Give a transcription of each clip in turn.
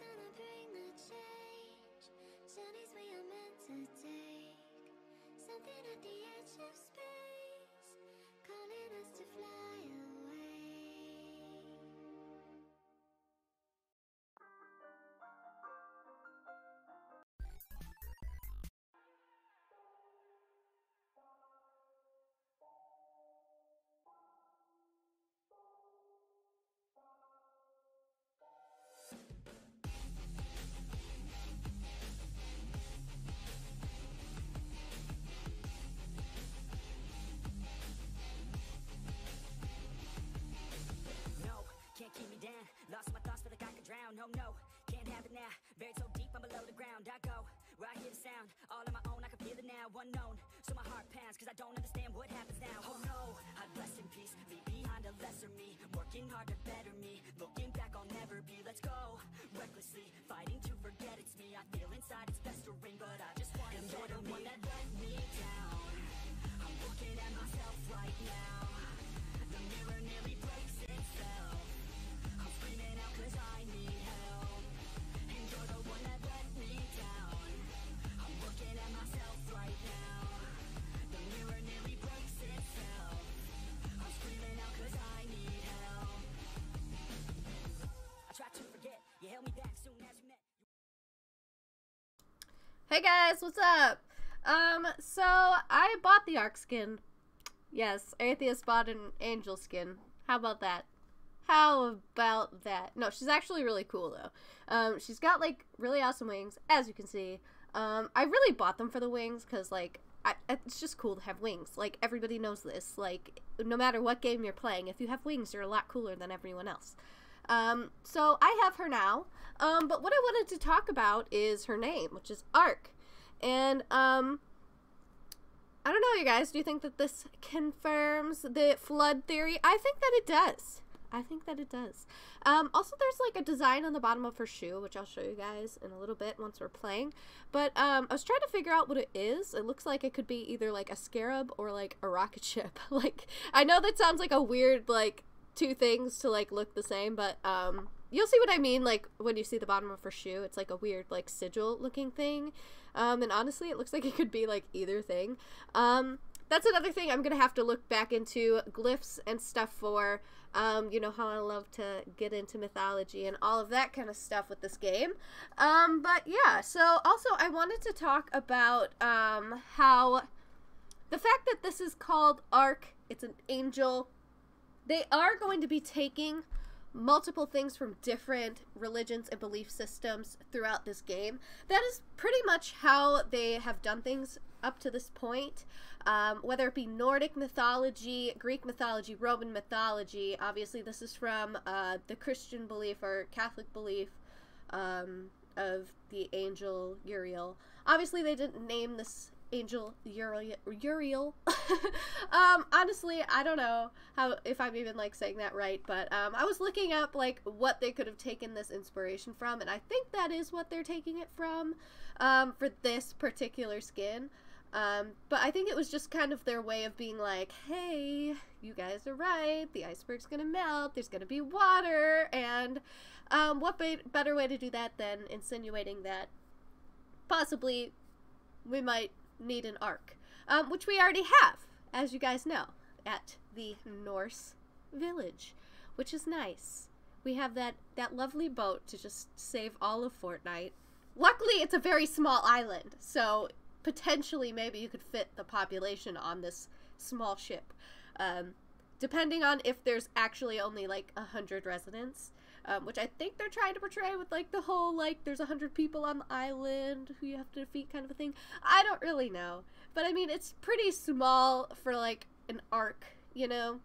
gonna bring the change? Journeys we are meant to take. Something at the edge of space, calling us to fly away. Can't keep me down, lost my thoughts, feel like I could drown. No, no, can't have it now, buried so deep I'm below the ground. I go, where I hear the sound, all on my own, I can feel it now. Unknown, so my heart pounds, cause I don't understand what happens now. Oh no, I'd rest in peace, leave behind a lesser me. Working hard to better me, looking back I'll never be. Let's go, recklessly, fighting to forget it's me. I feel inside it's festering, but I just want to better me. One that let me down, I'm looking at myself right now. The mirror nearly breaks itself. Screaming out cause I need help, and you're the one that let me down. I'm looking at myself right now. The mirror nearly breaks itself. I'm screaming out cause I need help. I tried to forget, you held me back soon as you met. Hey guys, what's up? So I bought the Ark skin. Yes, Atheist bought an angel skin. How about that? How about that? No, she's actually really cool though. She's got like really awesome wings, as you can see. I really bought them for the wings because like it's just cool to have wings. Like everybody knows this. Like no matter what game you're playing, if you have wings, you're a lot cooler than everyone else. So I have her now. But what I wanted to talk about is her name, which is Ark. And I don't know, you guys. Do you think that this confirms the flood theory? I think that it does. I think that it does. Also, there's like a design on the bottom of her shoe, which I'll show you guys in a little bit once we're playing. But I was trying to figure out what it is. It looks like it could be either like a scarab or like a rocket ship. Like, I know that sounds like a weird, like, two things to like look the same, but you'll see what I mean. Like when you see the bottom of her shoe, it's like a weird like sigil looking thing. And honestly, it looks like it could be like either thing. That's another thing I'm gonna have to look back into glyphs and stuff for. You know how I love to get into mythology and all of that kind of stuff with this game. But yeah, so also I wanted to talk about how the fact that this is called Ark, it's an angel. They are going to be taking multiple things from different religions and belief systems throughout this game. That is pretty much how they have done things up to this point. Whether it be Nordic mythology, Greek mythology, Roman mythology. Obviously this is from the Christian belief or Catholic belief of the angel Uriel. Obviously they didn't name this angel Uriel. Honestly, I don't know if I'm even like saying that right, but I was looking up like what they could have taken this inspiration from, and I think that is what they're taking it from for this particular skin. But I think it was just kind of their way of being like, hey, you guys are right, the iceberg's gonna melt, there's gonna be water, and what better way to do that than insinuating that possibly we might need an Ark, which we already have, as you guys know, at the Norse village, which is nice. We have that lovely boat to just save all of Fortnite. Luckily, it's a very small island, so potentially maybe you could fit the population on this small ship, depending on if there's actually only like 100 residents, which I think they're trying to portray with like the whole like there's 100 people on the island who you have to defeat kind of a thing. I don't really know, but I mean it's pretty small for like an Ark, you know.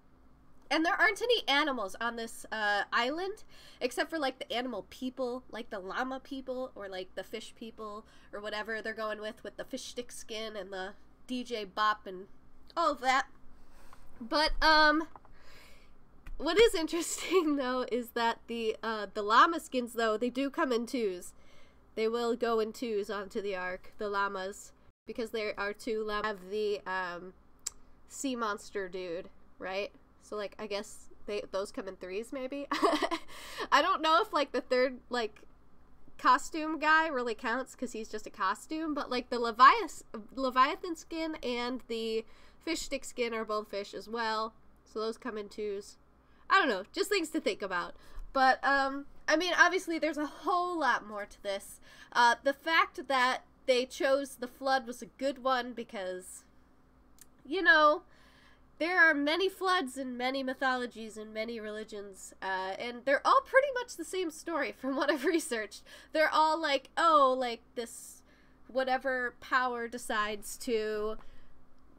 And there aren't any animals on this island, except for like the animal people, like the llama people or like the fish people or whatever they're going with the fish stick skin and the DJ bop and all of that. But what is interesting though is that the llama skins though, they do come in twos. They will go in twos onto the Ark, the llamas, because there are two llamas. Have the sea monster dude, right? So, like, I guess those come in threes, maybe? I don't know if, like, the third, like, costume guy really counts because he's just a costume, but like the Leviathan skin and the fish stick skin are both fish as well, so those come in twos. I don't know, just things to think about. But I mean, obviously there's a whole lot more to this. The fact that they chose the flood was a good one because, you know, there are many floods in many mythologies and many religions, and they're all pretty much the same story from what I've researched. They're all like, oh, like this whatever power decides to,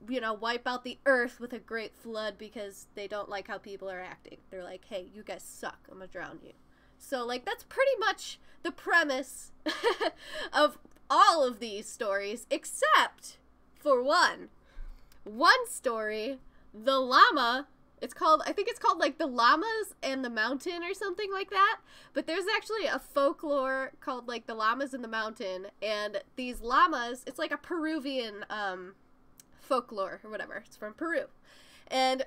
you know, wipe out the earth with a great flood because they don't like how people are acting. They're like, hey, you guys suck, I'm gonna drown you. So, like, that's pretty much the premise of all of these stories, except for one story, the llama. It's called, I think it's called like the llamas and the mountain or something like that, but there's actually a folklore called like the llamas and the mountain, and these llamas, it's like a Peruvian folklore or whatever, it's from Peru, and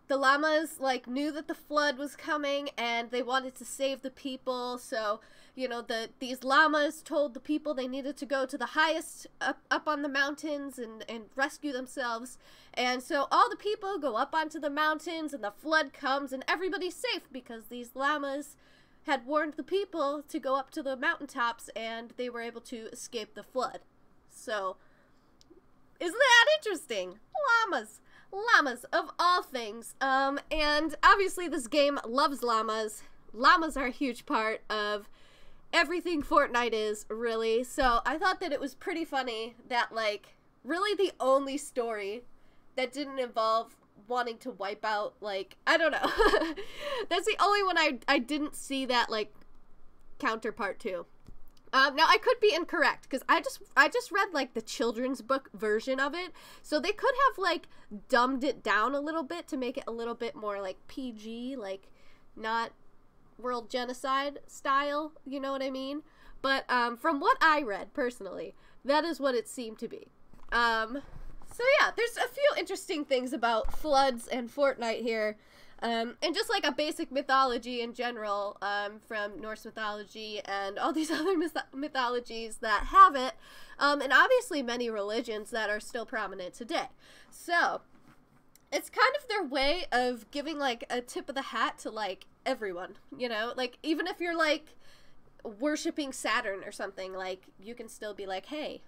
the llamas like knew that the flood was coming and they wanted to save the people, so you know, these llamas told the people they needed to go to the highest up on the mountains and rescue themselves. And so all the people go up onto the mountains and the flood comes and everybody's safe because these llamas had warned the people to go up to the mountaintops and they were able to escape the flood. So, isn't that interesting? Llamas of all things. And obviously this game loves llamas. Llamas are a huge part of everything Fortnite is, really. So I thought that it was pretty funny that, like, really the only story that didn't involve wanting to wipe out, like, I don't know. That's the only one I didn't see that, like, counterpart to. Now I could be incorrect because I just read like the children's book version of it, so they could have like dumbed it down a little bit to make it a little bit more like PG, like not world genocide style, you know what I mean? But from what I read personally, that is what it seemed to be. So yeah, there's a few interesting things about floods and Fortnite here. And just like a basic mythology in general, from Norse mythology and all these other mythologies that have it, and obviously many religions that are still prominent today. So, it's kind of their way of giving like a tip of the hat to like everyone, you know? Like, even if you're like worshipping Saturn or something, like, you can still be like, hey,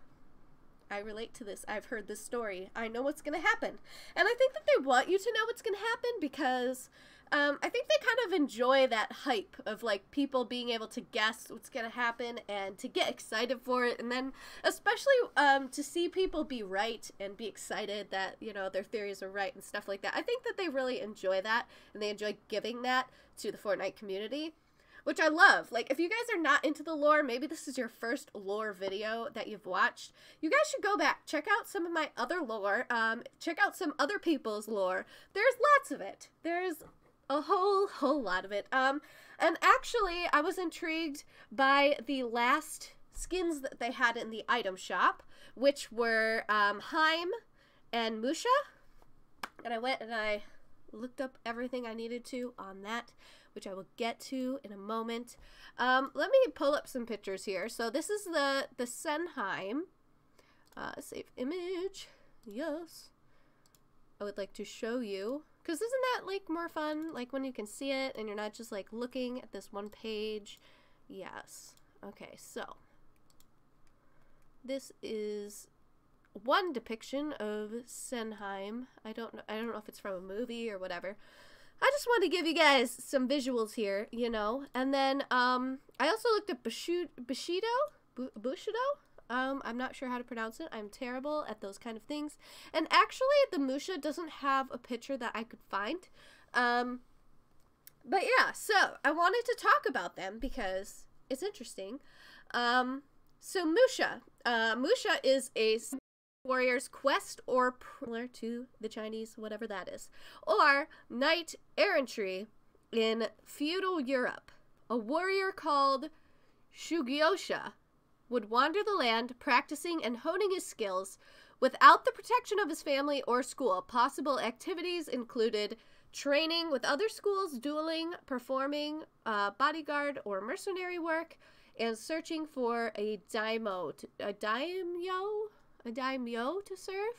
I relate to this. I've heard this story. I know what's going to happen. And I think that they want you to know what's going to happen because I think they kind of enjoy that hype of like people being able to guess what's going to happen and to get excited for it. And then especially to see people be right and be excited that, you know, their theories are right and stuff like that. I think that they really enjoy that and they enjoy giving that to the Fortnite community, which I love. Like, if you guys are not into the lore, maybe this is your first lore video that you've watched, you guys should go back, check out some of my other lore, check out some other people's lore. There's lots of it. There's a whole lot of it. And actually, I was intrigued by the last skins that they had in the item shop, which were Heim and Musha. And I went and I looked up everything I needed to on that, which I will get to in a moment. Let me pull up some pictures here. So this is the Senheim. Save image. Yes. I would like to show you, because isn't that like more fun? Like when you can see it and you're not just like looking at this one page. Yes. Okay, so this is one depiction of Senheim. I don't know if it's from a movie or whatever. I just wanted to give you guys some visuals here, you know. And then I also looked at Bushido. I'm not sure how to pronounce it. I'm terrible at those kind of things. And actually, the Musha doesn't have a picture that I could find. But yeah, so I wanted to talk about them because it's interesting. So Musha. Musha is a warrior's quest, or similar to the Chinese, whatever that is, or knight errantry in feudal Europe. A warrior called Shugyosha would wander the land practicing and honing his skills without the protection of his family or school. Possible activities included training with other schools, dueling, performing bodyguard or mercenary work, and searching for a daimyo to serve.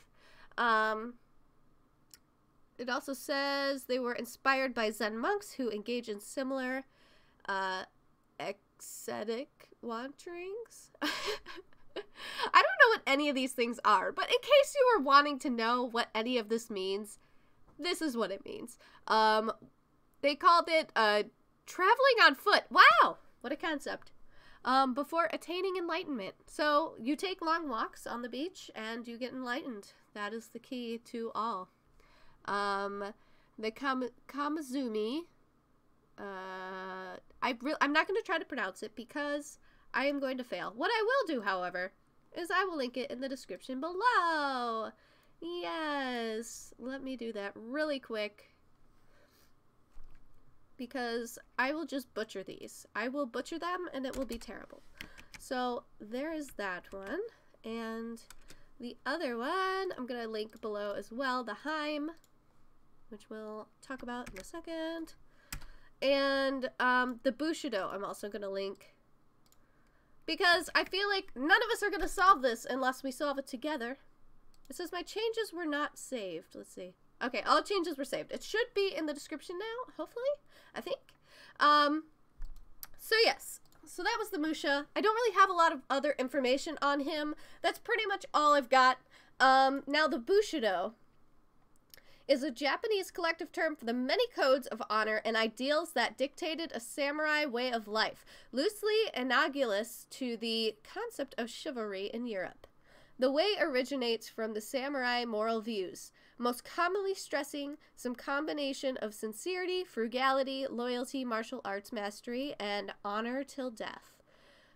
It also says they were inspired by Zen monks who engage in similar ascetic wanderings. I don't know what any of these things are, but in case you were wanting to know what any of this means, this is what it means. They called it traveling on foot. Wow, what a concept. Before attaining enlightenment. So you take long walks on the beach and you get enlightened. That is the key to all. The Kamizumi. I'm not going to try to pronounce it because I am going to fail. What I will do, however, is I will link it in the description below. Yes, let me do that really quick because I will just butcher these. I will butcher them and it will be terrible. So there is that one, and the other one I'm going to link below as well, the Heim, which we'll talk about in a second. And the Bushido I'm also going to link because I feel like none of us are going to solve this unless we solve it together. It says my changes were not saved. Let's see. Okay, all changes were saved. It should be in the description now, hopefully, I think. So yes, so that was the Musha. I don't really have a lot of other information on him. That's pretty much all I've got. Now the Bushido is a Japanese collective term for the many codes of honor and ideals that dictated a samurai way of life, loosely analogous to the concept of chivalry in Europe. The way originates from the samurai moral views, most commonly stressing some combination of sincerity, frugality, loyalty, martial arts mastery, and honor till death.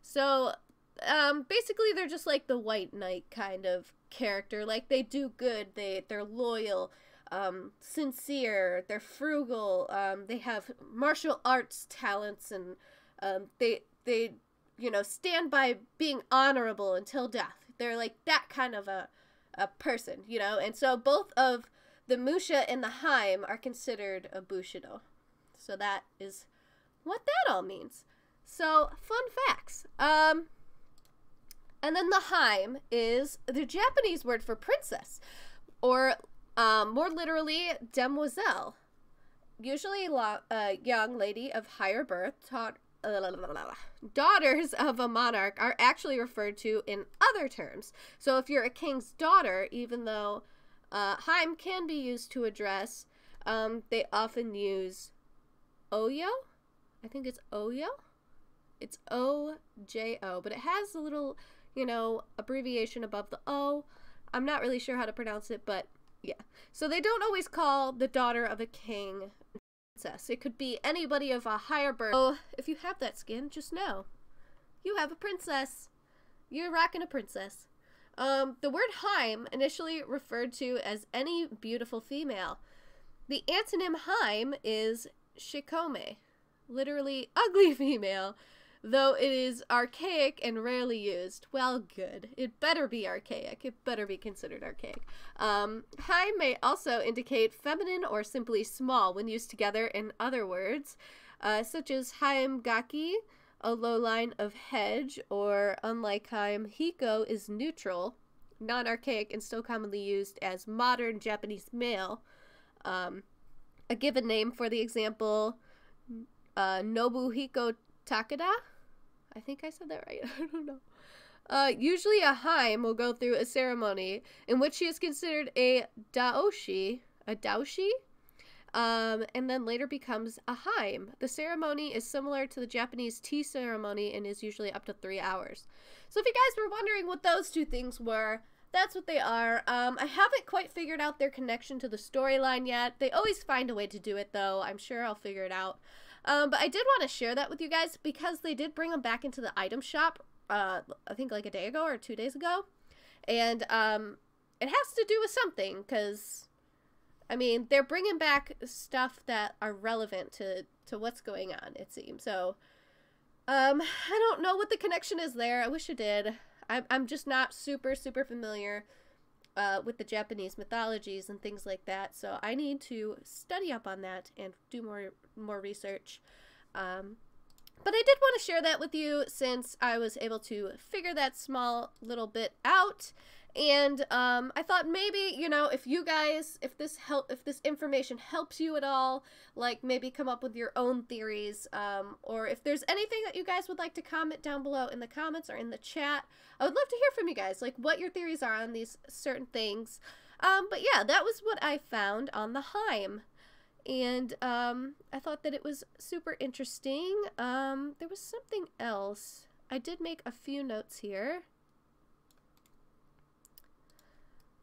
So, basically they're just like the white knight kind of character. Like, they do good, they're loyal, sincere, they're frugal, they have martial arts talents, and they you know, stand by being honorable until death. They're like that kind of a person, you know, and so both of the Musha and the Heim are considered a Bushido. So that is what that all means. So, fun facts. And then the Heim is the Japanese word for princess, or more literally, demoiselle. Usually a young lady of higher birth, daughters of a monarch are actually referred to in other terms. So if you're a king's daughter, even though Heim can be used to address, they often use Oyo. I think it's Oyo. It's O-J-O, but it has a little, you know, abbreviation above the O. I'm not really sure how to pronounce it, but yeah. So they don't always call the daughter of a king princess. It could be anybody of a higher birth. So if you have that skin, just know you have a princess. You're rocking a princess. The word Heim initially referred to as any beautiful female. The antonym Heim is shikome, literally ugly female, though it is archaic and rarely used. Well, good. It better be archaic. It better be considered archaic. Heim may also indicate feminine or simply small when used together in other words, such as Heimgaki, a low line of hedge, or unlike Heim, Hiko is neutral, non-archaic, and still commonly used as modern Japanese male. A given name for the example, Nobuhiko Takeda. I think I said that right. I don't know. Usually a Heim will go through a ceremony in which she is considered a daoshi, and then later becomes a Heim. The ceremony is similar to the Japanese tea ceremony and is usually up to 3 hours. So if you guys were wondering what those two things were, that's what they are. I haven't quite figured out their connection to the storyline yet. They always find a way to do it, though. I'm sure I'll figure it out. But I did want to share that with you guys because they did bring them back into the item shop, I think like a day ago or 2 days ago. And it has to do with something because, I mean, they're bringing back stuff that are relevant to what's going on, it seems. So, I don't know what the connection is there. I wish I did. I'm just not super familiar with the Japanese mythologies and things like that, so I need to study up on that and do more research. But I did want to share that with you since I was able to figure that small little bit out. And I thought maybe, you know, if you guys, if this information helps you at all, like maybe come up with your own theories, or if there's anything that you guys would like to comment down below in the comments or in the chat, I would love to hear from you guys, like what your theories are on these certain things. But yeah, that was what I found on the Heim. And I thought that it was super interesting. There was something else. I did make a few notes here.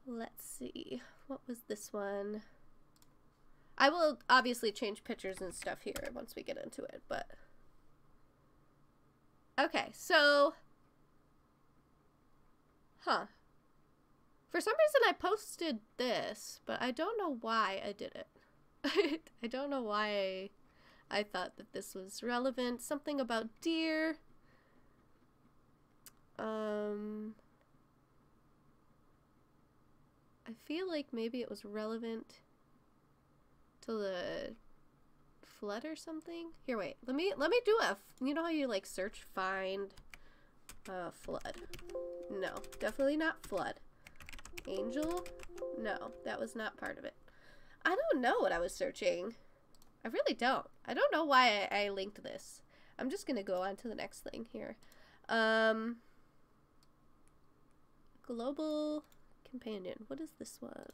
Let's see. What was this one? I will obviously change pictures and stuff here once we get into it, but... Okay, so... Huh. For some reason I posted this, but I don't know why I did it. I don't know why I thought that this was relevant. Something about deer. I feel like maybe it was relevant to the flood or something. Here, wait. Let me do you know how you like search find flood? No, definitely not flood. Angel? No, that was not part of it. I don't know what I was searching. I really don't. I don't know why I linked this. I'm just gonna go on to the next thing here. Global Companion. What is this one?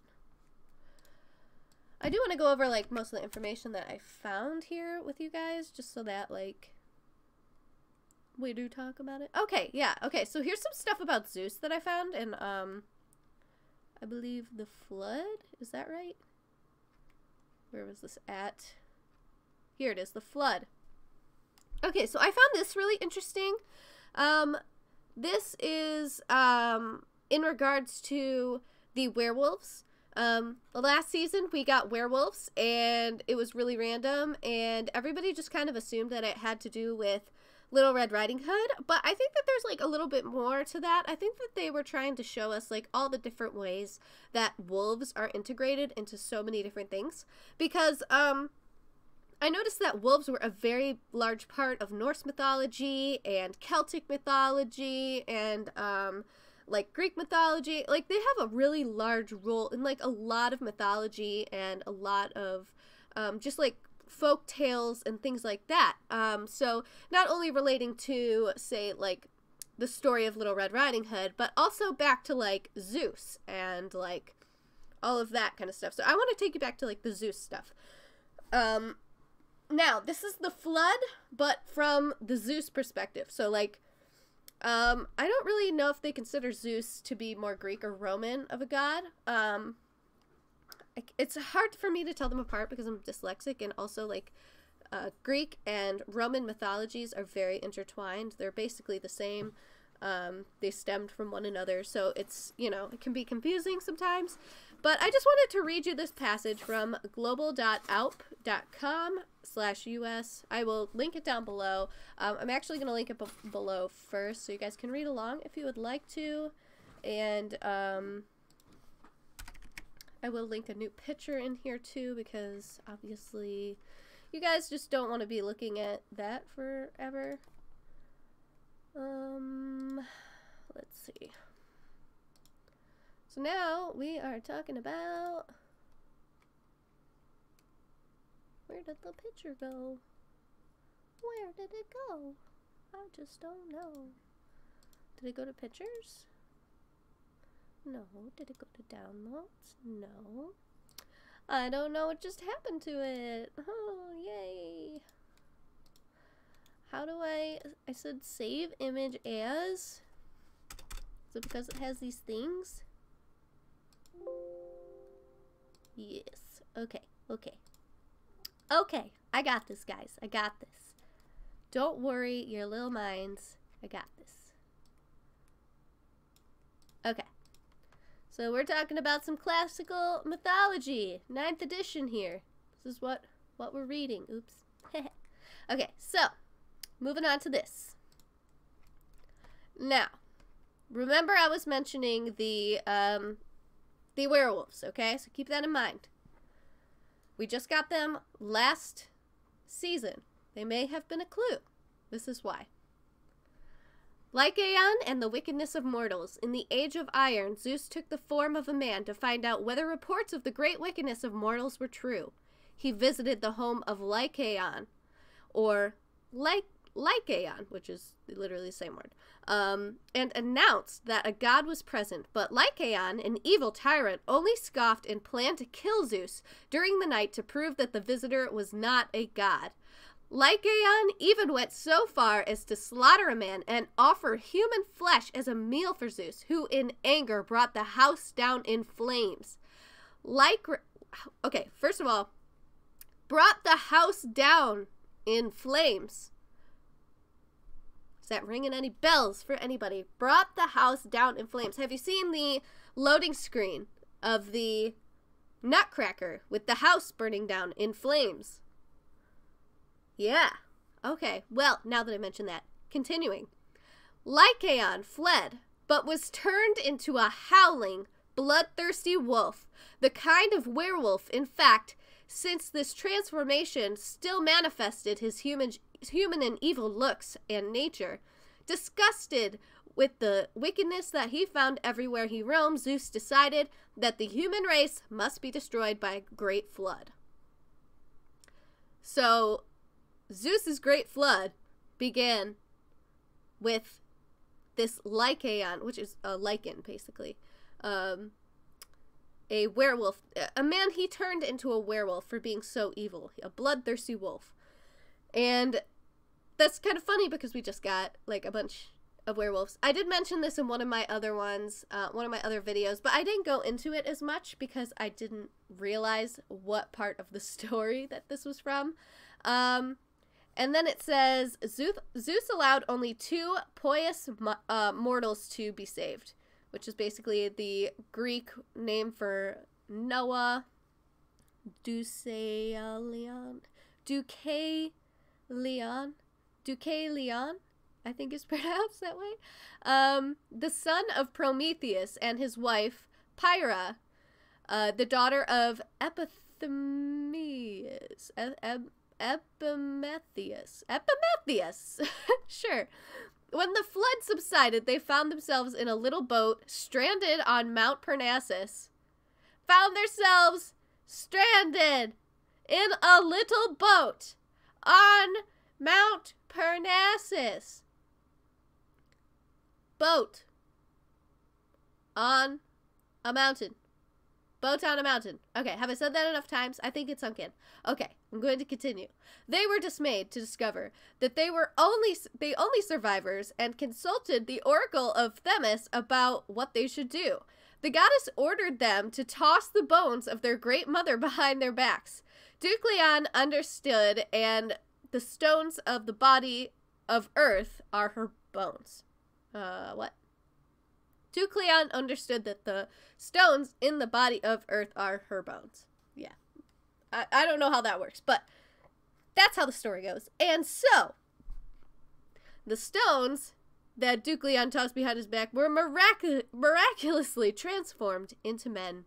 I do want to go over like most of the information that I found here with you guys, just so that like we do talk about it. Okay, yeah. Okay, so here's some stuff about Zeus that I found in I believe the flood. Is that right? Where was this at? Here it is, the flood. Okay, so I found this really interesting. This is in regards to the werewolves. Last season we got werewolves and it was really random and everybody just kind of assumed that it had to do with Little Red Riding Hood, but I think that there's like a little bit more to that. I think that they were trying to show us like all the different ways that wolves are integrated into so many different things, because I noticed that wolves were a very large part of Norse mythology and Celtic mythology and like Greek mythology. Like they have a really large role in like a lot of mythology and a lot of just like folk tales and things like that. So not only relating to, say, like the story of Little Red Riding Hood, but also back to like Zeus and like all of that kind of stuff. So I want to take you back to like the Zeus stuff. Now this is the flood, but from the Zeus perspective. So like I don't really know if they consider Zeus to be more Greek or Roman of a god. It's hard for me to tell them apart because I'm dyslexic, and also like Greek and Roman mythologies are very intertwined. They're basically the same. They stemmed from one another, so it's, you know, it can be confusing sometimes. But I just wanted to read you this passage from global.alp.com/US. I will link it down below. I'm actually going to link it below first so you guys can read along if you would like to. And I will link a new picture in here too, because obviously you guys just don't want to be looking at that forever. Let's see. So now we are talking about, where did the picture go? Where did it go? I just don't know. Did it go to pictures? No. Did it go to downloads? No. I don't know what just happened to it. Oh, yay. How do I said save image as? Is it because it has these things? Yes. Okay. Okay. Okay. I got this, guys. I got this. Don't worry your little minds. I got this. Okay. So we're talking about some classical mythology. 9th edition here. This is what we're reading. Oops. Okay, so moving on to this. Now, remember I was mentioning the werewolves, okay? So keep that in mind. We just got them last season. They may have been a clue. This is why. Lycaon and the wickedness of mortals. In the Age of Iron, Zeus took the form of a man to find out whether reports of the great wickedness of mortals were true. He visited the home of Lycaon, or Lycaon, which is literally the same word, and announced that a god was present, but Lycaon, an evil tyrant, only scoffed and planned to kill Zeus during the night to prove that the visitor was not a god. Lycaon even went so far as to slaughter a man and offer human flesh as a meal for Zeus, who in anger brought the house down in flames. Okay, first of all, brought the house down in flames. Is that ringing any bells for anybody? Brought the house down in flames. Have you seen the loading screen of the Nutcracker with the house burning down in flames? Yeah. Okay, well, now that I mentioned that, continuing. Lycaon fled, but was turned into a howling, bloodthirsty wolf, the kind of werewolf, in fact, since this transformation still manifested his human and evil looks and nature. Disgusted with the wickedness that he found everywhere he roamed, Zeus decided that the human race must be destroyed by a great flood. So, Zeus's great flood began with this Lycaon, which is a lichen, basically. A werewolf. A man he turned into a werewolf for being so evil. A bloodthirsty wolf. And that's kind of funny because we just got, like, a bunch of werewolves. I did mention this in one of my other ones, one of my other videos, but I didn't go into it as much because I didn't realize what part of the story that this was from. And then it says, Zeus allowed only 2 pious mortals to be saved, which is basically the Greek name for Noah, Deucalion, I think is pronounced that way, the son of Prometheus and his wife, Pyrrha, the daughter of Epimetheus. Sure. When the flood subsided, they found themselves in a little boat, stranded on Mount Parnassus. Found themselves stranded in a little boat on Mount Parnassus. Boat on a mountain. Boat on a mountain. Okay, have I said that enough times? I think it's sunk in. Okay, I'm going to continue. They were dismayed to discover that they were the only survivors and consulted the oracle of Themis about what they should do. The goddess ordered them to toss the bones of their great mother behind their backs. Deucalion understood, and the stones of the body of Earth are her bones. What? Deucalion understood that the stones in the body of Earth are her bones. Yeah. I don't know how that works, but that's how the story goes. And so, the stones that Deucalion tossed behind his back were miraculously transformed into men,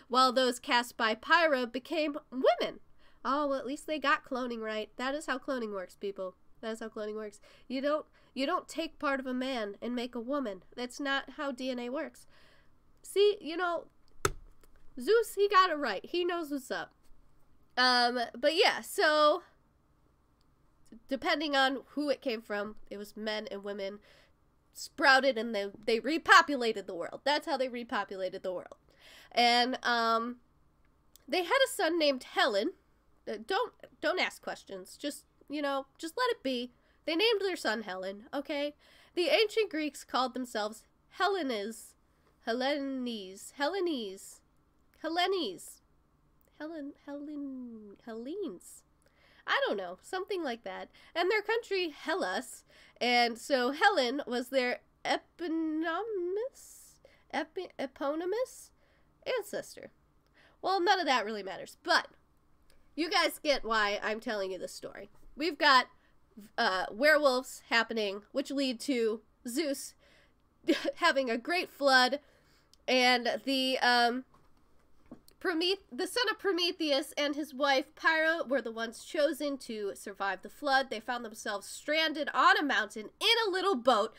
while those cast by Pyrrha became women. Oh, well, at least they got cloning right. That is how cloning works, people. That is how cloning works. You don't take part of a man and make a woman. That's not how DNA works. See, Zeus, he got it right. He knows what's up. But yeah, so depending on who it came from, it was men and women sprouted and they repopulated the world. That's how they repopulated the world. And they had a son named Helen. Don't ask questions. Just let it be. They named their son Helen, okay? The ancient Greeks called themselves Hellenes. Hellenes. I don't know, something like that. And their country, Hellas. And so Helen was their eponymous ancestor. Well, none of that really matters, but you guys get why I'm telling you this story. We've got werewolves happening, which lead to Zeus having a great flood, and the the son of Prometheus and his wife Pyra were the ones chosen to survive the flood. They found themselves stranded on a mountain in a little boat.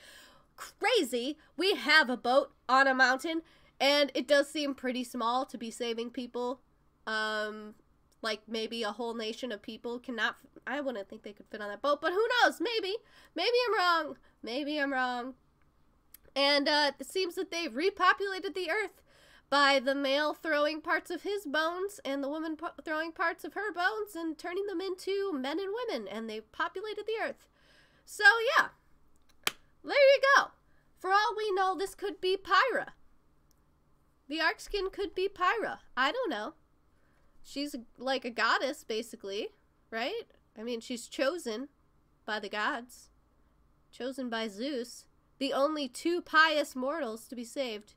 Crazy. We have a boat on a mountain, and it does seem pretty small to be saving people. Like maybe a whole nation of people cannot. I wouldn't think they could fit on that boat, but who knows? Maybe I'm wrong. Maybe I'm wrong. And it seems that they repopulated the earth by the male throwing parts of his bones and the woman throwing parts of her bones and turning them into men and women, and they populated the earth. So yeah, there you go. For all we know, this could be Pyra. The Arkskin could be Pyra. I don't know. She's like a goddess, basically, right? I mean, she's chosen by the gods. Chosen by Zeus. The only two pious mortals to be saved.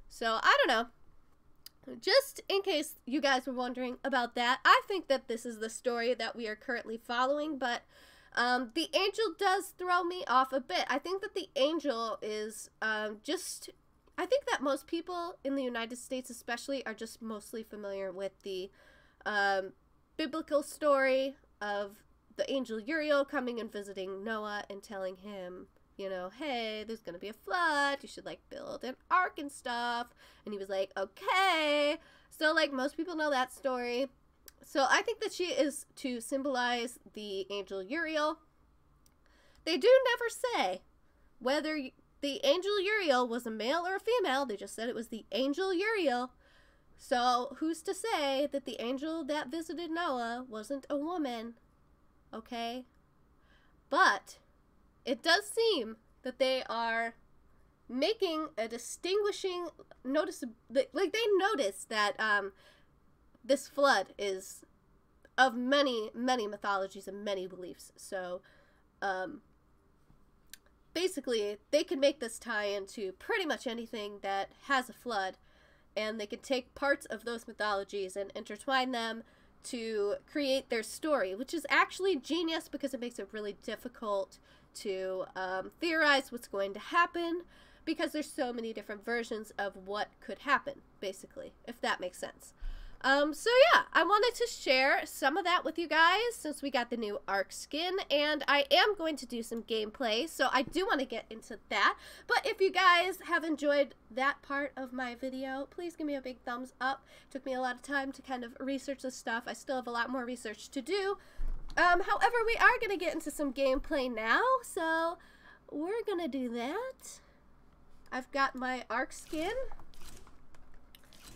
So, I don't know. Just in case you guys were wondering about that, I think that this is the story that we are currently following, but the angel does throw me off a bit. I think that the angel is I think that most people in the United States especially are just mostly familiar with the biblical story of the angel Uriel coming and visiting Noah and telling him, you know, hey, there's gonna be a flood, you should like build an ark and stuff. And he was like, okay. So like most people know that story. So I think that she is to symbolize the angel Uriel. They do never say whether the angel Uriel was a male or a female. They just said it was the angel Uriel. So who's to say that the angel that visited Noah wasn't a woman? Okay? But it does seem that they are making a distinguishing notice, like they notice that this flood is of many mythologies and many beliefs. So basically they can make this tie into pretty much anything that has a flood, and they can take parts of those mythologies and intertwine them to create their story, which is actually genius because it makes it really difficult to theorize what's going to happen, because there's so many different versions of what could happen, basically, if that makes sense. So yeah, I wanted to share some of that with you guys since we got the new Ark skin, and I am going to do some gameplay, so I do want to get into that. But if you guys have enjoyed that part of my video, please give me a big thumbs up. It took me a lot of time to kind of research this stuff. I still have a lot more research to do. However, we are going to get into some gameplay now, so we're going to do that. I've got my Ark skin.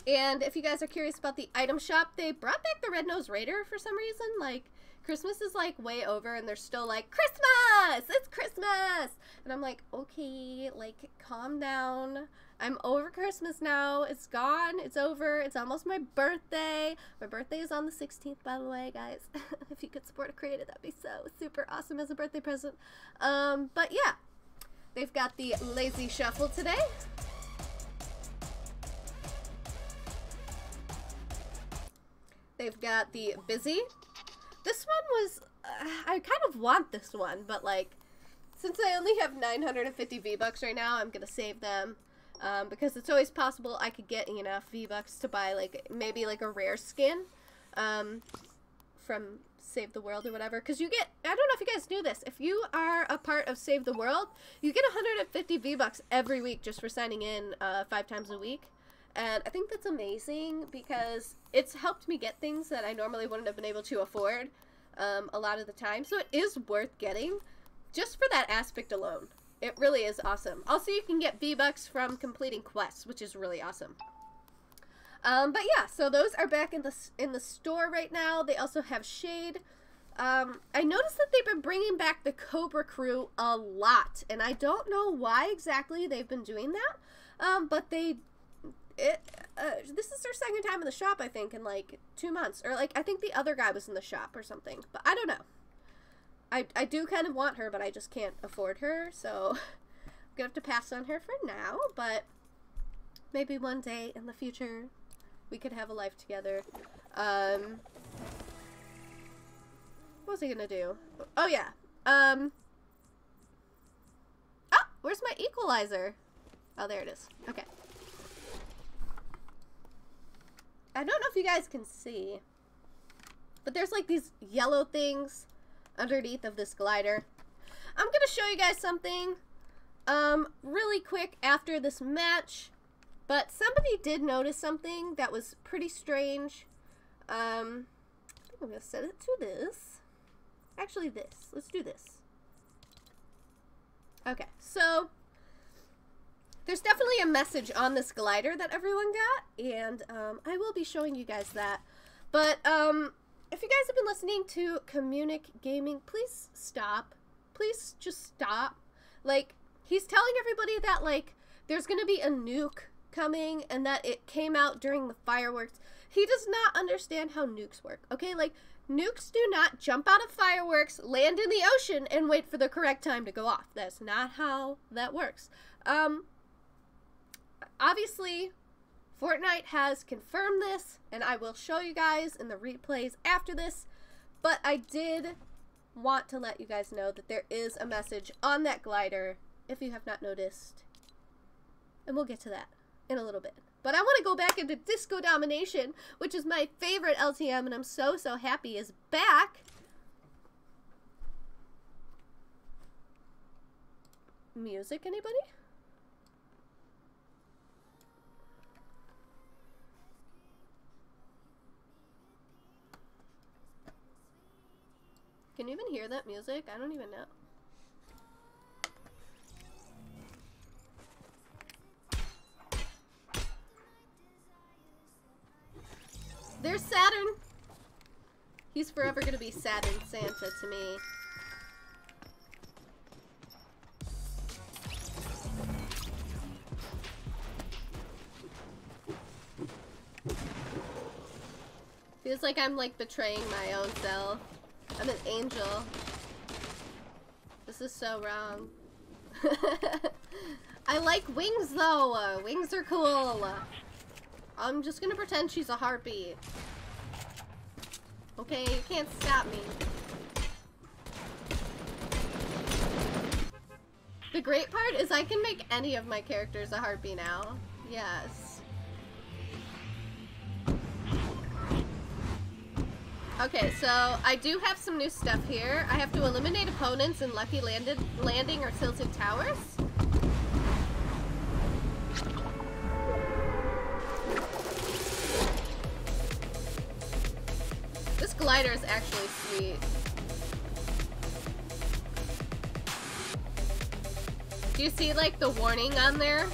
And if you guys are curious about the item shop, they brought back the Red-Nosed Raider for some reason. Like, Christmas is, like, way over, and they're still like, Christmas! It's Christmas! And I'm like, okay, like, calm down. I'm over Christmas now. It's gone. It's over. It's almost my birthday. My birthday is on the 16th, by the way, guys. If you could support a creator, that'd be so super awesome as a birthday present. But yeah, they've got the Lazy Shuffle today. They've got the Busy. This one was, I kind of want this one, but like, since I only have 950 V-Bucks right now, I'm going to save them. Because it's always possible I could get enough V-Bucks to buy like, maybe like a rare skin, from Save the World or whatever. Because you get, I don't know if you guys knew this, if you are a part of Save the World, you get 150 V-Bucks every week just for signing in 5 times a week. And I think that's amazing because it's helped me get things that I normally wouldn't have been able to afford a lot of the time. So it is worth getting just for that aspect alone. It really is awesome. Also, you can get V-Bucks from completing quests, which is really awesome. But yeah, so those are back in the store right now. They also have Shade. I noticed that they've been bringing back the Cobra Crew a lot, and I don't know why exactly they've been doing that. But this is their second time in the shop, I think, in like 2 months. Or like, I think the other guy was in the shop or something. But I don't know. I do kind of want her, but I just can't afford her. So I'm going to have to pass on her for now. But maybe one day in the future, we could have a life together. What was I going to do? Oh, yeah. Oh, where's my equalizer? Oh, there it is. Okay. I don't know if you guys can see, but there's like these yellow things underneath of this glider. I'm gonna show you guys something really quick after this match, but somebody did notice something that was pretty strange. I think I'm gonna set it to this. Actually this. Let's do this. Okay, so there's definitely a message on this glider that everyone got, and I will be showing you guys that. But if you guys have been listening to Communic Gaming, please stop. Please just stop. Like, he's telling everybody that, like, there's gonna be a nuke coming and that it came out during the fireworks. He does not understand how nukes work, okay? Like, nukes do not jump out of fireworks, land in the ocean, and wait for the correct time to go off. That's not how that works. Obviously, Fortnite has confirmed this, and I will show you guys in the replays after this, but I did want to let you guys know that there is a message on that glider, if you have not noticed, and we'll get to that in a little bit. But I want to go back into Disco Domination, which is my favorite LTM, and I'm so happy is back. Music, anybody? Can you even hear that music? I don't even know. There's Saturn. He's forever gonna be Saturn Santa to me. Feels like I'm like betraying my own self. I'm an angel. This is so wrong. I like wings though. Wings are cool. I'm just gonna pretend she's a harpy. Okay, you can't stop me. The great part is I can make any of my characters a harpy now. Yes. Okay, so I do have some new stuff here. I have to eliminate opponents in Lucky Landing or Tilted Towers. This glider is actually sweet. Do you see like the warning on there?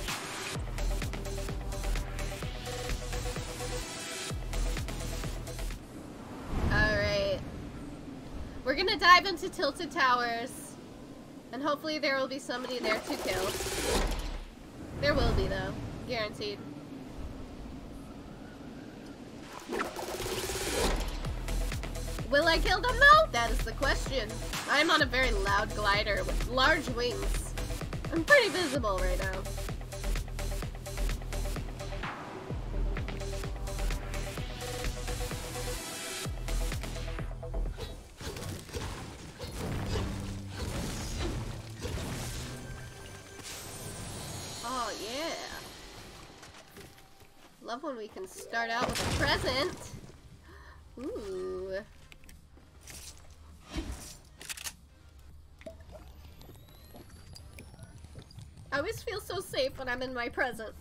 Alright. We're gonna dive into Tilted Towers. And hopefully there will be somebody there to kill. There will be though. Guaranteed. Will I kill them though? That is the question. I'm on a very loud glider with large wings. I'm pretty visible right now. Oh yeah. Love when we can start out with a present. Ooh. I always feel so safe when I'm in my present.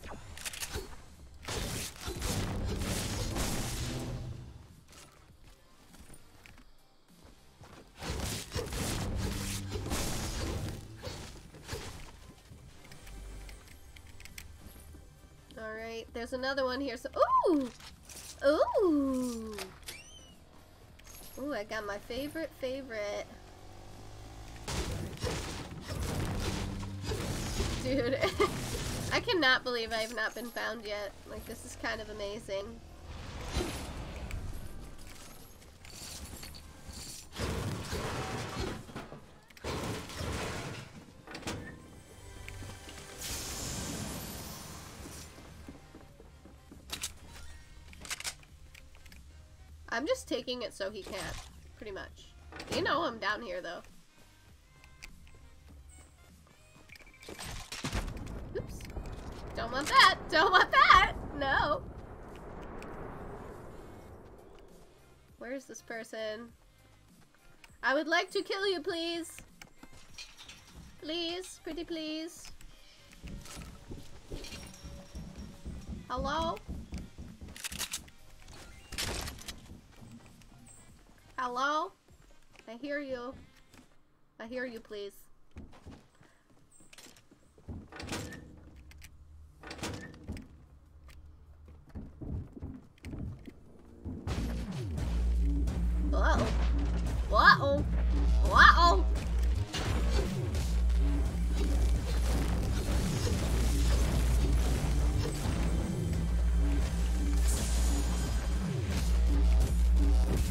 Alright, there's another one here, so ooh! Ooh! Ooh, I got my favorite. Dude, I cannot believe I have not been found yet. Like, this is kind of amazing. I'm just taking it so he can't, pretty much. You know I'm down here, though. Oops. Don't want that! Don't want that! No! Where's this person? I would like to kill you, please. Please, pretty please. Hello? Hello? I hear you. I hear you, please. Uh-oh. Uh-oh. Uh-oh.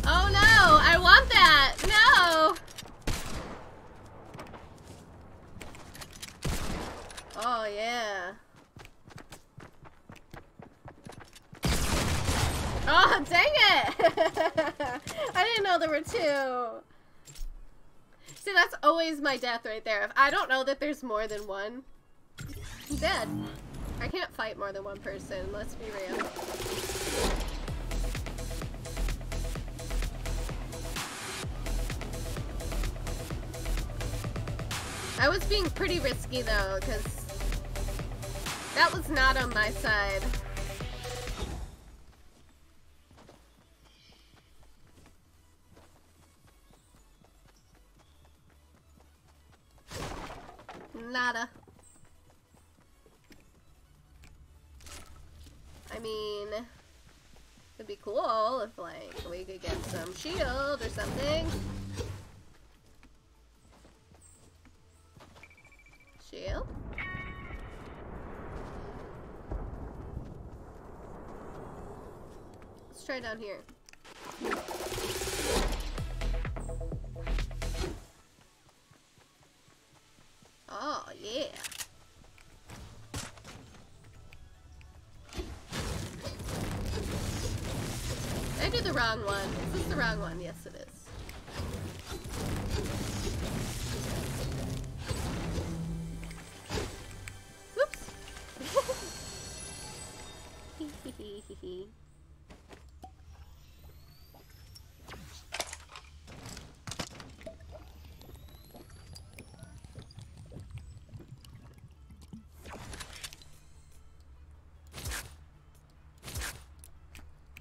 Oh no! I want that! No! Oh yeah. Oh, dang it! I didn't know there were two. See, that's always my death right there. If I don't know that there's more than one, I'm dead. I can't fight more than one person, let's be real. I was being pretty risky though, because that was not on my side. Nada. I mean, it'd be cool if, like, we could get some shield or something. Shield? Let's try down here. Oh, yeah. I did the wrong one. Is this the wrong one? Yes, it is. Whoops. Hee hee hee.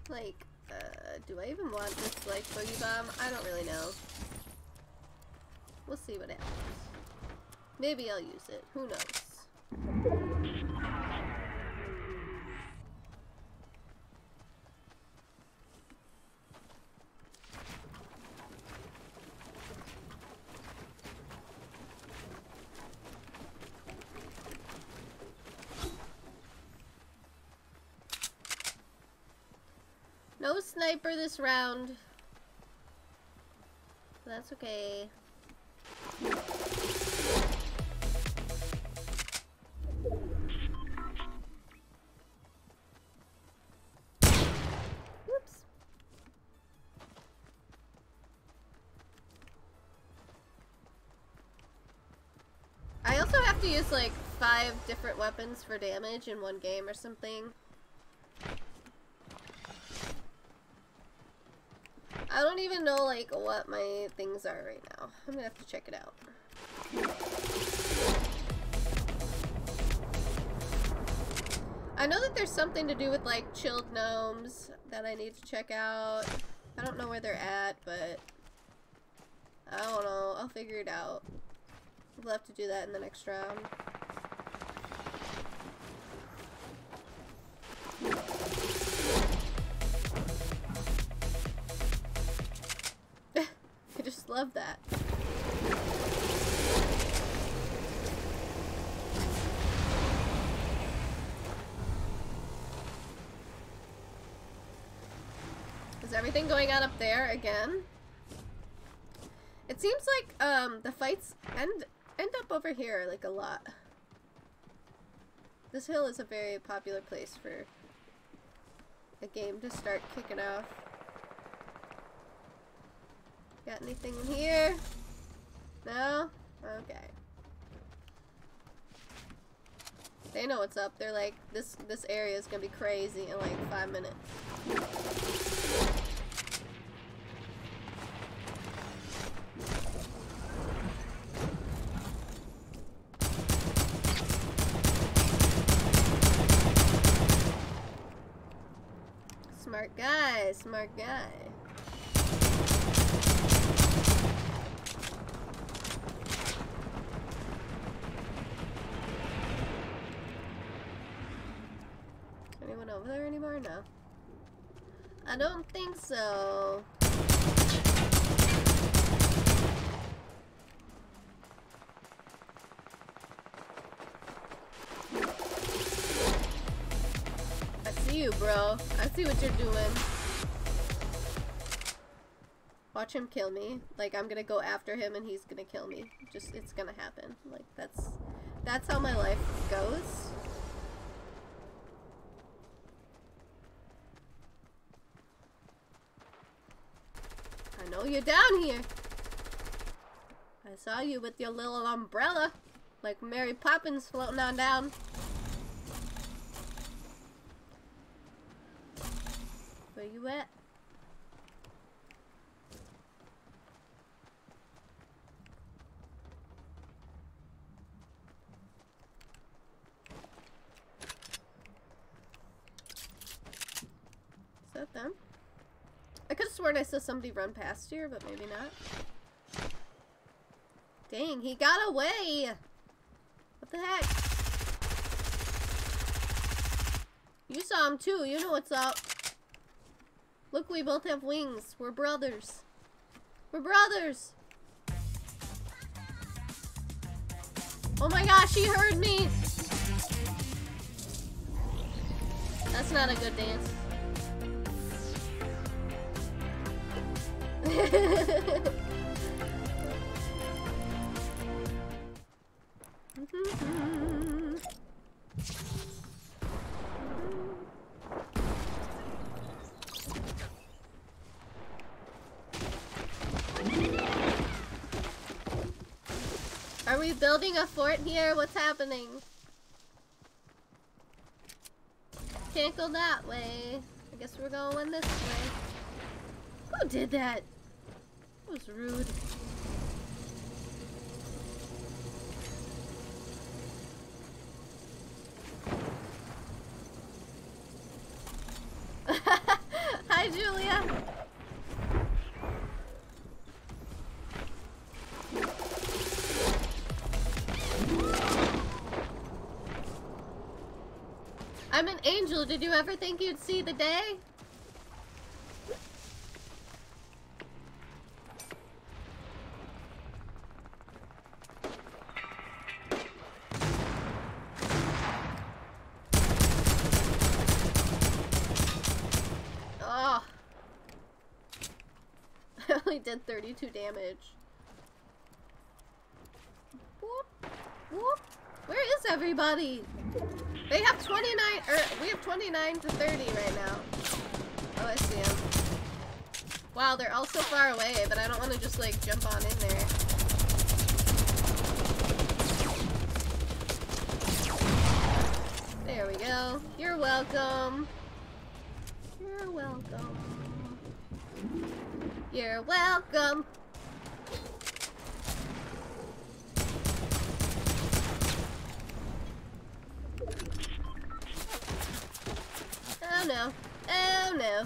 Like, do I even want this, like, boogie bomb? I don't really know. We'll see what happens. Maybe I'll use it. Who knows? No sniper this round. That's okay. Whoops. I also have to use like 5 different weapons for damage in one game or something. I don't even know, like, what my things are right now. I'm gonna have to check it out. I know that there's something to do with, like, chilled gnomes that I need to check out. I don't know where they're at, but I don't know. I'll figure it out. We'll have to do that in the next round. I just love that. Is everything going on up there again? It seems like the fights end up over here like a lot. This hill is a very popular place for a game to start kicking off. Got anything in here? No? Okay. They know what's up. They're like, this area is gonna be crazy in like 5 minutes. guy, smart guy. Anyone over there anymore? No. I don't think so. I see you, bro. I see what you're doing. Watch him kill me. Like, I'm gonna go after him and he's gonna kill me. Just, it's gonna happen. Like, that's how my life goes. I know you're down here. I saw you with your little umbrella. Like Mary Poppins floating on down. Where you at? Is that them? I could have sworn I saw somebody run past here, but maybe not. Dang, he got away! What the heck? You saw him too, you know what's up. Look, we both have wings. We're brothers. We're brothers! Oh my gosh, he heard me! That's not a good dance. Are we building a fort here? What's happening? Can't go that way. I guess we're going this way. Who did that? That was rude. Hi, Julia. I'm an angel. Did you ever think you'd see the day? Oh. I only did 32 damage. Whoop. Whoop. Where is everybody? They have 29, or we have 29 to 30 right now. Oh, I see them. Wow, they're all so far away, but I don't want to just like jump on in there. There we go. You're welcome. You're welcome. You're welcome. Oh no. Oh no.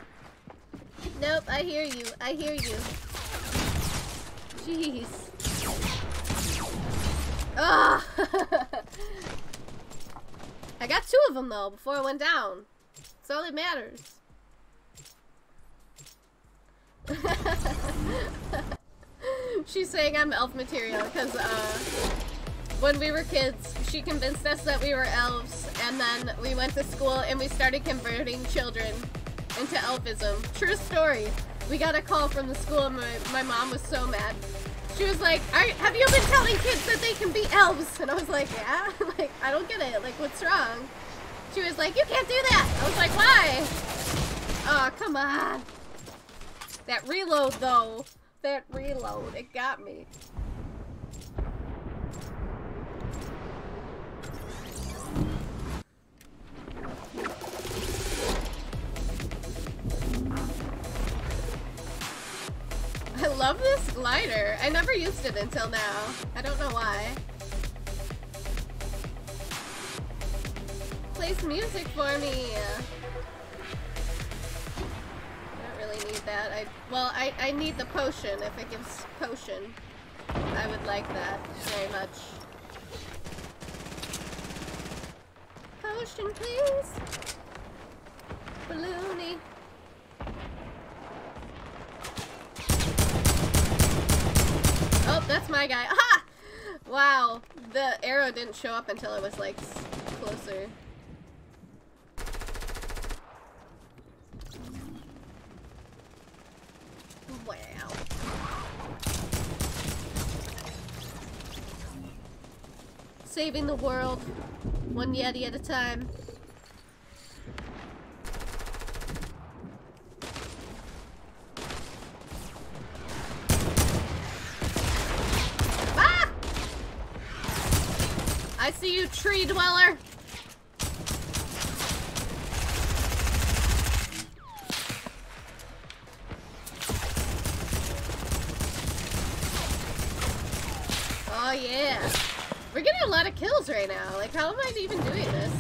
Nope, I hear you. I hear you. Jeez. Ugh. I got 2 of them though before I went down. That's all that matters. She's saying I'm elf material because when we were kids, she convinced us that we were elves, and then we went to school and we started converting children into elfism. True story. We got a call from the school and my mom was so mad. She was like, have you been telling kids that they can be elves? And I was like, yeah? Like, I don't get it. Like, what's wrong? She was like, you can't do that. I was like, why? Oh, come on. That reload, though. That reload. It got me. I love this glider. I never used it until now. I don't know why. Plays music for me. really need that. I need the potion. If it gives potion, I would like that very much. Potion, please. Balloony. Oh, that's my guy. Aha! Wow, the arrow didn't show up until it was like closer. Wow. Saving the world, one Yeti at a time. Ah! I see you, tree dweller. Oh yeah. We're getting a lot of kills right now. Like, how am I even doing this?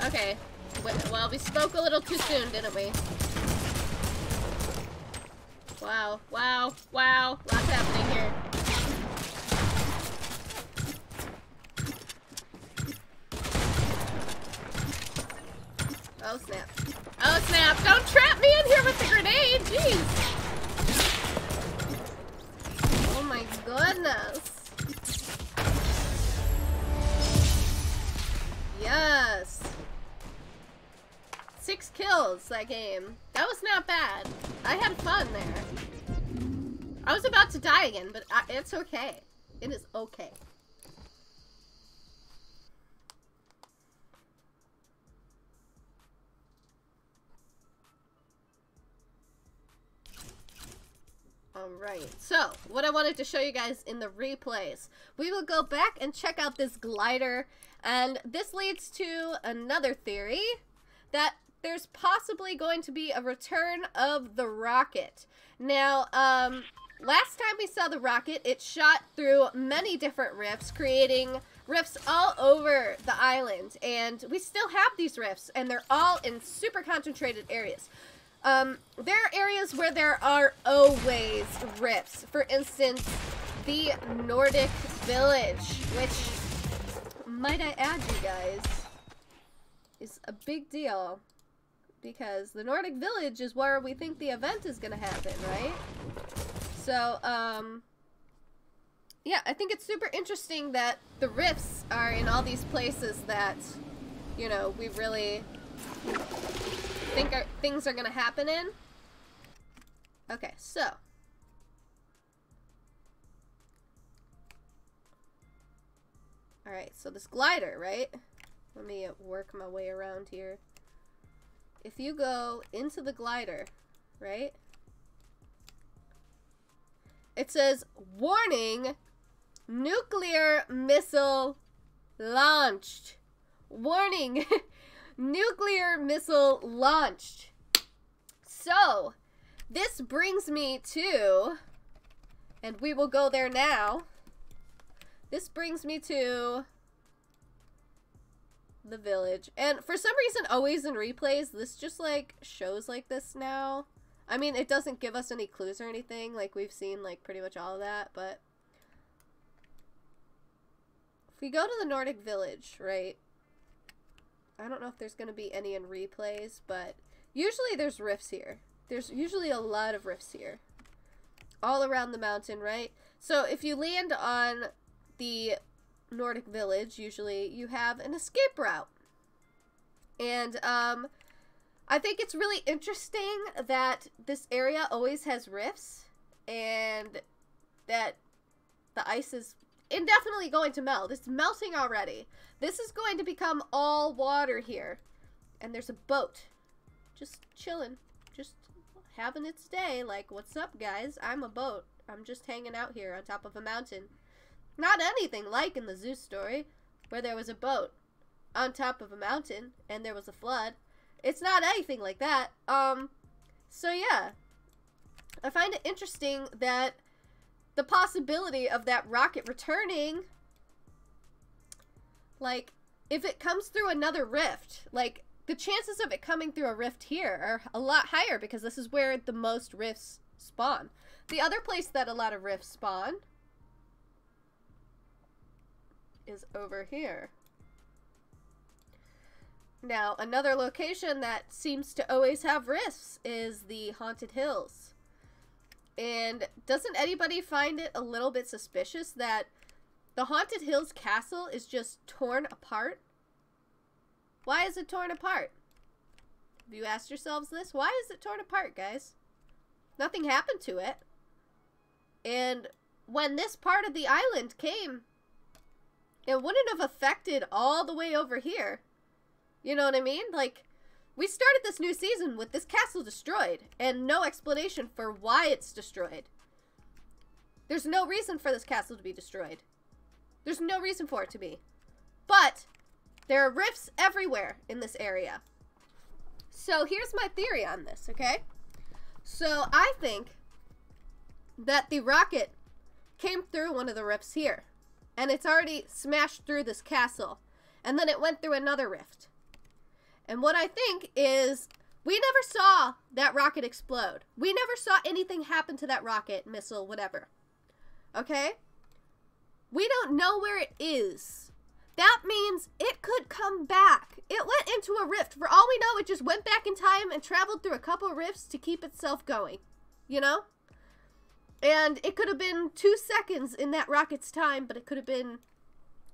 Okay. Well, we spoke a little too soon, didn't we? Wow, wow, wow. Lots happening here. Oh, snap. Oh, snap. Don't trap me in here with the grenade. Jeez. Oh, my goodness. Yes. 6 kills that game. That was not bad. I had fun there. I was about to die again, but it's okay. It is okay. Alright, so what I wanted to show you guys in the replays, we will go back and check out this glider, and this leads to another theory that there's possibly going to be a return of the rocket. Now, last time we saw the rocket, it shot through many different rifts, creating rifts all over the island, and we still have these rifts, and they're all in super concentrated areas. There are areas where there are always rifts. For instance, the Nordic Village, which, might I add you guys, is a big deal. Because the Nordic Village is where we think the event is gonna happen, right? So, yeah, I think it's super interesting that the rifts are in all these places that, you know, we really think things are gonna happen in. Okay, so. Alright, so this glider, right? Let me work my way around here. If you go into the glider, right? It says, warning, nuclear missile launched. Warning, nuclear missile launched. So, this brings me to, and we will go there now. This brings me to the village. And for some reason, always in replays, this just like shows like this now. I mean, it doesn't give us any clues or anything. Like, we've seen like pretty much all of that, but if we go to the Nordic Village, right? I don't know if there's going to be any in replays, but usually there's rifts here. There's usually a lot of rifts here. All around the mountain, right? So if you land on the Nordic Village, usually you have an escape route. And I think it's really interesting that this area always has rifts and that the ice is indefinitely going to melt. It's melting already. This is going to become all water here. And there's a boat just chilling, just having its day. Like, what's up, guys? I'm a boat. I'm just hanging out here on top of a mountain. Not anything like in the Zeus story, where there was a boat on top of a mountain and there was a flood. It's not anything like that. So yeah, I find it interesting that the possibility of that rocket returning, like, if it comes through another rift, like, the chances of it coming through a rift here are a lot higher because this is where the most rifts spawn. The other place that a lot of rifts spawn is over here. Now, another location that seems to always have rifts is the Haunted Hills. And doesn't anybody find it a little bit suspicious that the Haunted Hills castle is just torn apart? Why is it torn apart? Have you asked yourselves this? Why is it torn apart, guys? Nothing happened to it. And when this part of the island came, it wouldn't have affected all the way over here. You know what I mean? Like, we started this new season with this castle destroyed and no explanation for why it's destroyed. There's no reason for this castle to be destroyed. There's no reason for it to be. But there are rifts everywhere in this area. So here's my theory on this, okay? So I think that the rocket came through one of the rifts here. And it's already smashed through this castle. And then it went through another rift. And what I think is, we never saw that rocket explode. We never saw anything happen to that rocket, missile, whatever. Okay? We don't know where it is. That means it could come back. It went into a rift. For all we know, it just went back in time and traveled through a couple rifts to keep itself going. You know? And it could have been 2 seconds in that rocket's time, but it could have been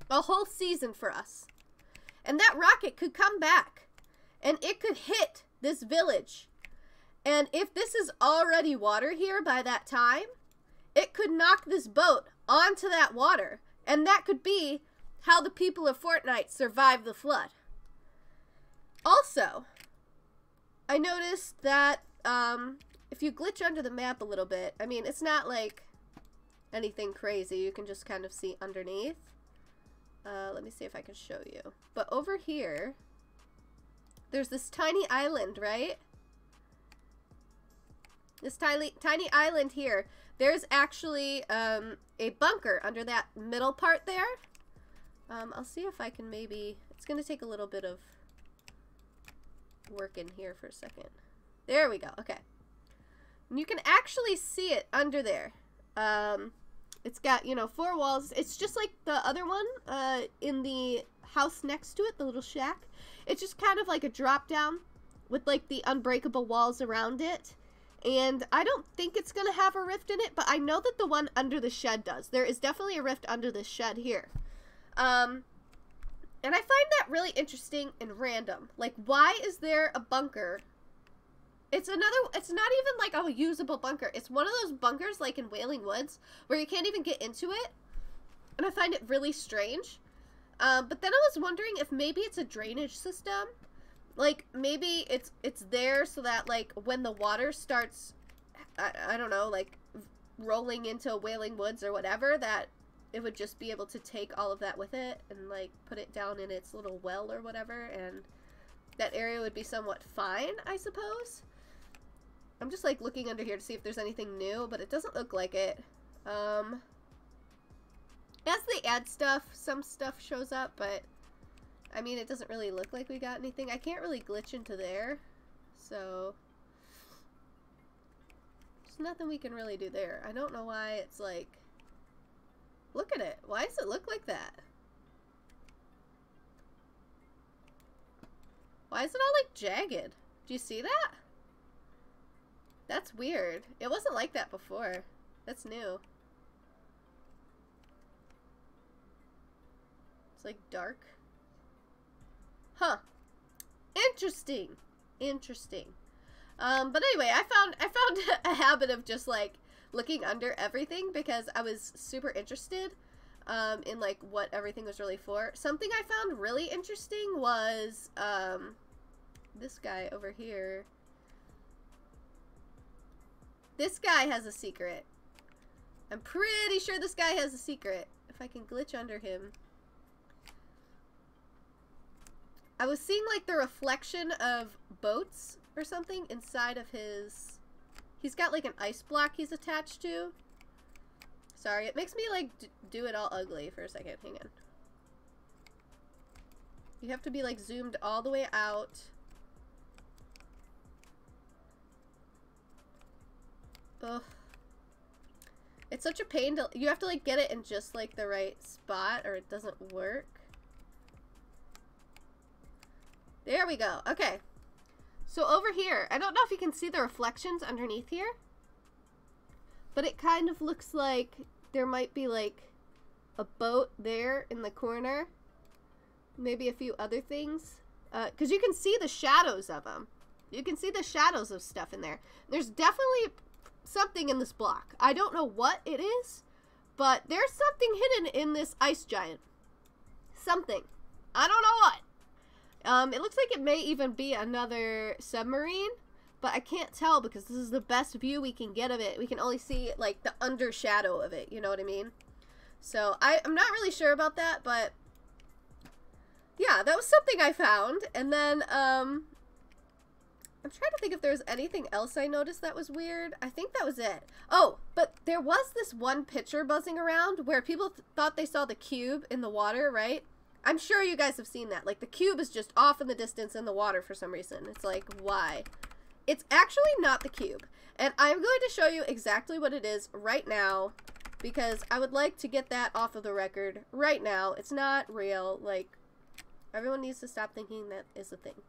a whole season for us. And that rocket could come back. And it could hit this village. And if this is already water here by that time, it could knock this boat onto that water. And that could be how the people of Fortnite survived the flood. Also, I noticed that if you glitch under the map a little bit, I mean, it's not like anything crazy. You can just kind of see underneath. Let me see if I can show you. But over here, there's this tiny island, right? This tiny island here. There's actually a bunker under that middle part there. I'll see if I can maybe... It's going to take a little bit of work in here for a second. There we go. Okay. And you can actually see it under there. It's got, you know, 4 walls. It's just like the other one in the house next to it, the little shack. It's just kind of like a drop down with like the unbreakable walls around it. And I don't think it's going to have a rift in it, but I know that the one under the shed does. There is definitely a rift under this shed here. And I find that really interesting and random. Like, why is there a bunker? It's not even like a usable bunker. It's one of those bunkers like in Wailing Woods where you can't even get into it. And I find it really strange. But then I was wondering if maybe it's a drainage system. Like, maybe it's there so that, like, when the water starts, I don't know, like, rolling into Wailing Woods or whatever, that it would just be able to take all of that with it and, like, put it down in its little well or whatever, and that area would be somewhat fine, I suppose. I'm just, like, looking under here to see if there's anything new, but it doesn't look like it. As they add stuff, some stuff shows up, but I mean, it doesn't really look like we got anything. I can't really glitch into there, so there's nothing we can really do there. I don't know why it's like, look at it. Why does it look like that? Why is it all like jagged? Do you see that? That's weird. It wasn't like that before. That's new. It's like dark. Huh. Interesting. Interesting. But anyway, I found a habit of just like looking under everything because I was super interested in like what everything was really for. Something I found really interesting was this guy over here. This guy has a secret. I'm pretty sure this guy has a secret. If I can glitch under him. I was seeing like the reflection of boats or something inside of his... He's got like an ice block he's attached to. Sorry, it makes me like do it all ugly for a second. Hang on. You have to be like zoomed all the way out. Ugh. It's such a pain to, you have to like get it in just like the right spot or it doesn't work. There we go. Okay. So over here, I don't know if you can see the reflections underneath here, but it kind of looks like there might be like a boat there in the corner. Maybe a few other things. Because you can see the shadows of them. You can see the shadows of stuff in there. There's definitely something in this block. I don't know what it is, but there's something hidden in this ice giant. Something. I don't know what. It looks like it may even be another submarine, but I can't tell because this is the best view we can get of it. We can only see like the undershadow of it, you know what I mean? So I'm not really sure about that, but yeah, that was something I found. And then I'm trying to think if there's anything else I noticed that was weird. I think that was it. Oh, but there was this one picture buzzing around where people thought they saw the cube in the water, right? I'm sure you guys have seen that. Like, the cube is just off in the distance in the water for some reason. It's like, why? It's actually not the cube. And I'm going to show you exactly what it is right now because I would like to get that off of the record right now. It's not real. Like, everyone needs to stop thinking that is a thing.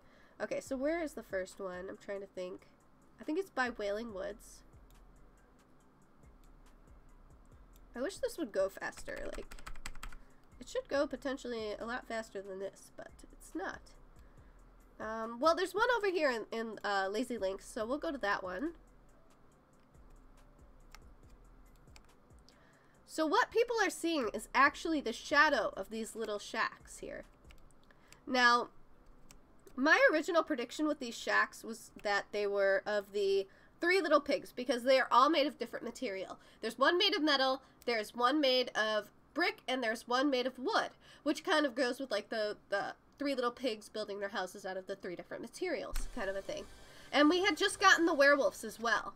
Okay, so where is the first one? I'm trying to think. I think it's by Wailing Woods. I wish this would go faster. Like, it should go potentially a lot faster than this, but it's not. Well, there's one over here in Lazy Links, so we'll go to that one. So what people are seeing is actually the shadow of these little shacks here. Now, my original prediction with these shacks was that they were of the Three Little Pigs because they are all made of different material. There's one made of metal, there's one made of brick, and there's one made of wood, which kind of goes with like the Three Little Pigs building their houses out of the 3 different materials kind of a thing. And we had just gotten the werewolves as well.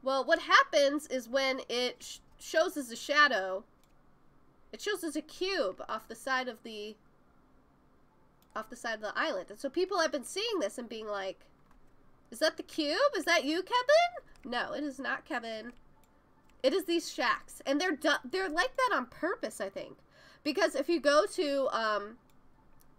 Well, what happens is when it shows as a shadow, it shows as a cube off the side of the island. And so people have been seeing this and being like, is that the cube? Is that you, Kevin? No, it is not Kevin. It is these shacks. And they're like that on purpose, I think. Because if you go to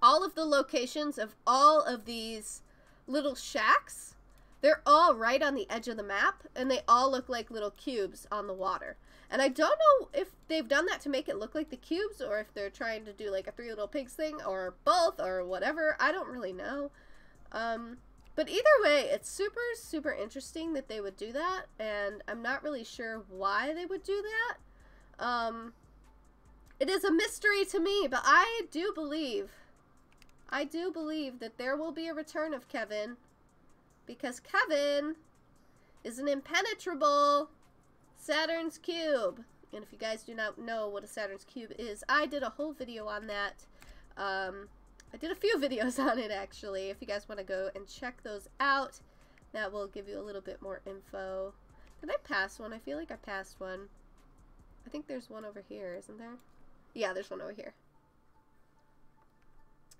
all of the locations of all of these little shacks, they're all right on the edge of the map, and they all look like little cubes on the water. And I don't know if they've done that to make it look like the cubes, or if they're trying to do like a Three Little Pigs thing, or both, or whatever. I don't really know. But either way, it's super, super interesting that they would do that, and I'm not really sure why they would do that. It is a mystery to me, but I do believe that there will be a return of Kevin, because Kevin is an impenetrable Saturn's cube. And if you guys do not know what a Saturn's cube is, I did a whole video on that. I did a few videos on it, actually. If you guys want to go and check those out, that will give you a little bit more info. Did I pass one? I feel like I passed one. I think there's one over here, isn't there? Yeah, there's one over here.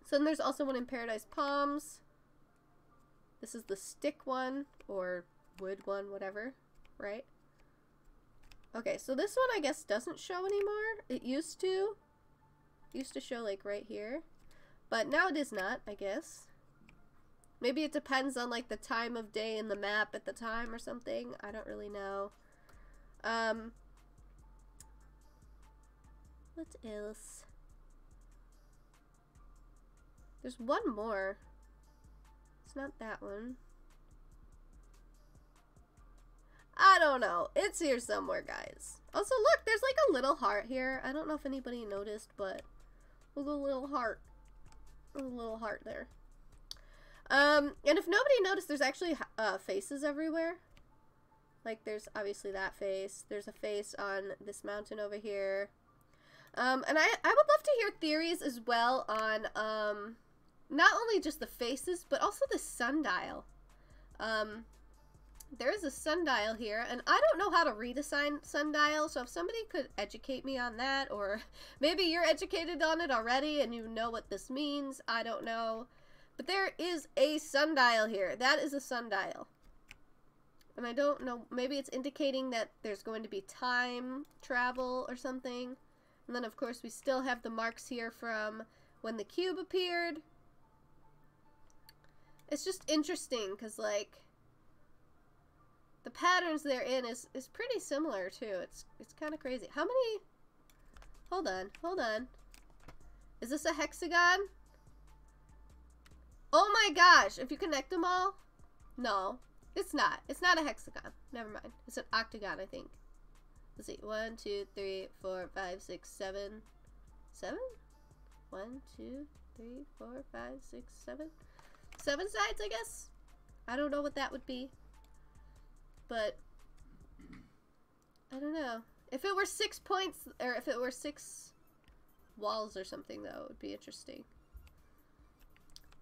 So then there's also one in Paradise Palms. This is the stick one, or wood one, whatever, right? Okay, so this one I guess doesn't show anymore. It used to. It used to show like right here. But now it is not, I guess. Maybe it depends on like the time of day in the map at the time or something. I don't really know. What else? There's one more. It's not that one. I don't know. It's here somewhere, guys. Also, look, there's like a little heart here. I don't know if anybody noticed, but a little heart. A little heart there. And if nobody noticed, there's actually faces everywhere. Like, there's obviously that face. There's a face on this mountain over here. And I would love to hear theories as well on not only just the faces, but also the sundial. There is a sundial here, and I don't know how to read a sundial, so if somebody could educate me on that, or maybe you're educated on it already and you know what this means, I don't know. But there is a sundial here. That is a sundial. And I don't know, maybe it's indicating that there's going to be time travel or something. And then, of course, we still have the marks here from when the cube appeared. It's just interesting, because, like, the patterns they're in is pretty similar, too. It's kind of crazy. How many... Hold on. Is this a hexagon? Oh my gosh! If you connect them all? No. It's not. It's not a hexagon. Never mind. It's an octagon, I think. Let's see. 1, 2, 3, 4, 5, 6, 7. 7? 1, 2, 3, 4, 5, 6, 7. 7 sides, I guess? I don't know what that would be. But I don't know. If it were 6 points, or if it were 6 walls or something, though, it would be interesting.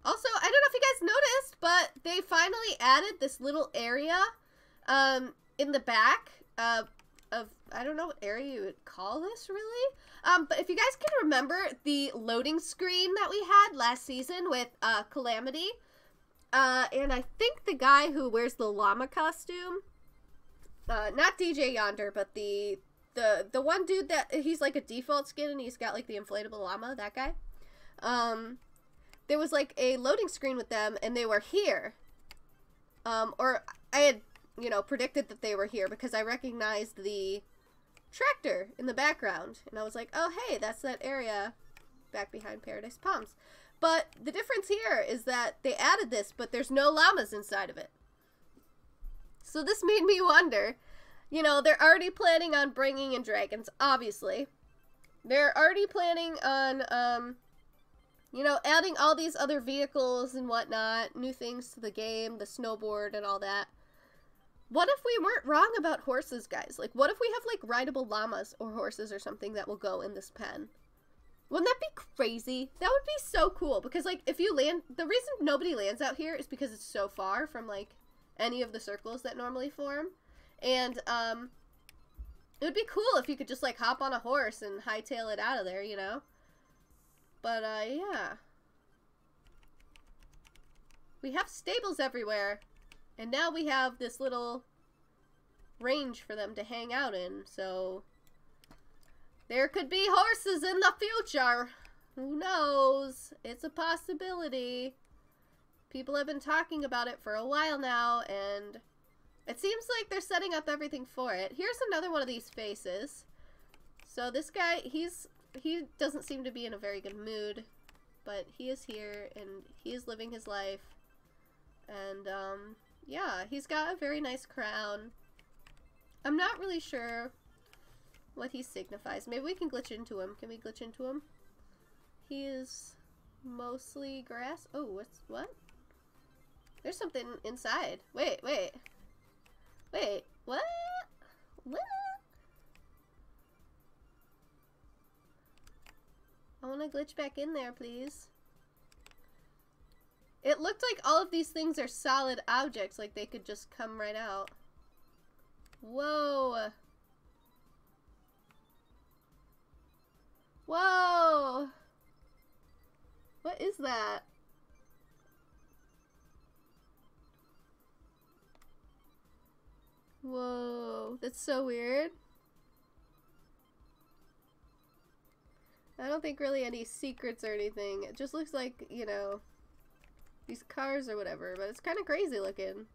Also, I don't know if you guys noticed, but they finally added this little area in the back of I don't know what area you would call this, really. But if you guys can remember the loading screen that we had last season with Calamity, and I think the guy who wears the llama costume, not DJ Yonder, but the one dude that, he's like a default skin and he's got like the inflatable llama, that guy. There was like a loading screen with them and they were here. Or I had, you know, predicted that they were here because I recognized the tractor in the background. And I was like, oh hey, that's that area back behind Paradise Palms. But the difference here is that they added this, but there's no llamas inside of it. So this made me wonder, you know, they're already planning on bringing in dragons, obviously. They're already planning on, you know, adding all these other vehicles and whatnot, new things to the game, the snowboard and all that. What if we weren't wrong about horses, guys? Like, what if we have, like, rideable llamas or horses or something that will go in this pen? Wouldn't that be crazy? That would be so cool, because, like, if you land... The reason nobody lands out here is because it's so far from, like, any of the circles that normally form. And, it would be cool if you could just, like, hop on a horse and hightail it out of there, you know? But, yeah. We have stables everywhere. And now we have this little range for them to hang out in, so... There could be horses in the future. Who knows? It's a possibility. People have been talking about it for a while now, and it seems like they're setting up everything for it. Here's another one of these faces. So this guy, he doesn't seem to be in a very good mood, but he is here, and he is living his life. And, yeah, he's got a very nice crown. I'm not really sure what he signifies. Maybe we can glitch into him. Can we glitch into him? He is mostly grass. Oh, what? There's something inside. Wait. What? What? I want to glitch back in there, please. It looked like all of these things are solid objects, like they could just come right out. Whoa. Whoa! What is that? Whoa, that's so weird. I don't think really any secrets or anything. It just looks like, you know, these cars or whatever, but it's kind of crazy looking.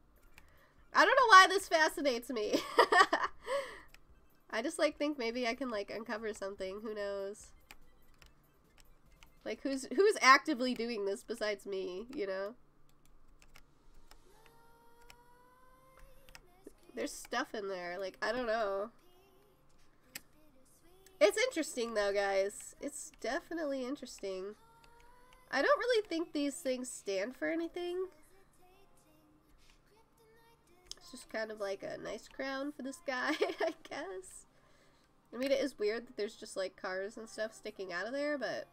I don't know why this fascinates me. I just, like, think maybe I can, like, uncover something. Who knows? Like, who's actively doing this besides me, you know? There's stuff in there. Like, I don't know. It's interesting, though, guys. It's definitely interesting. I don't really think these things stand for anything. It's just kind of like a nice crown for this guy, I guess. I mean, it is weird that there's just, like, cars and stuff sticking out of there, but...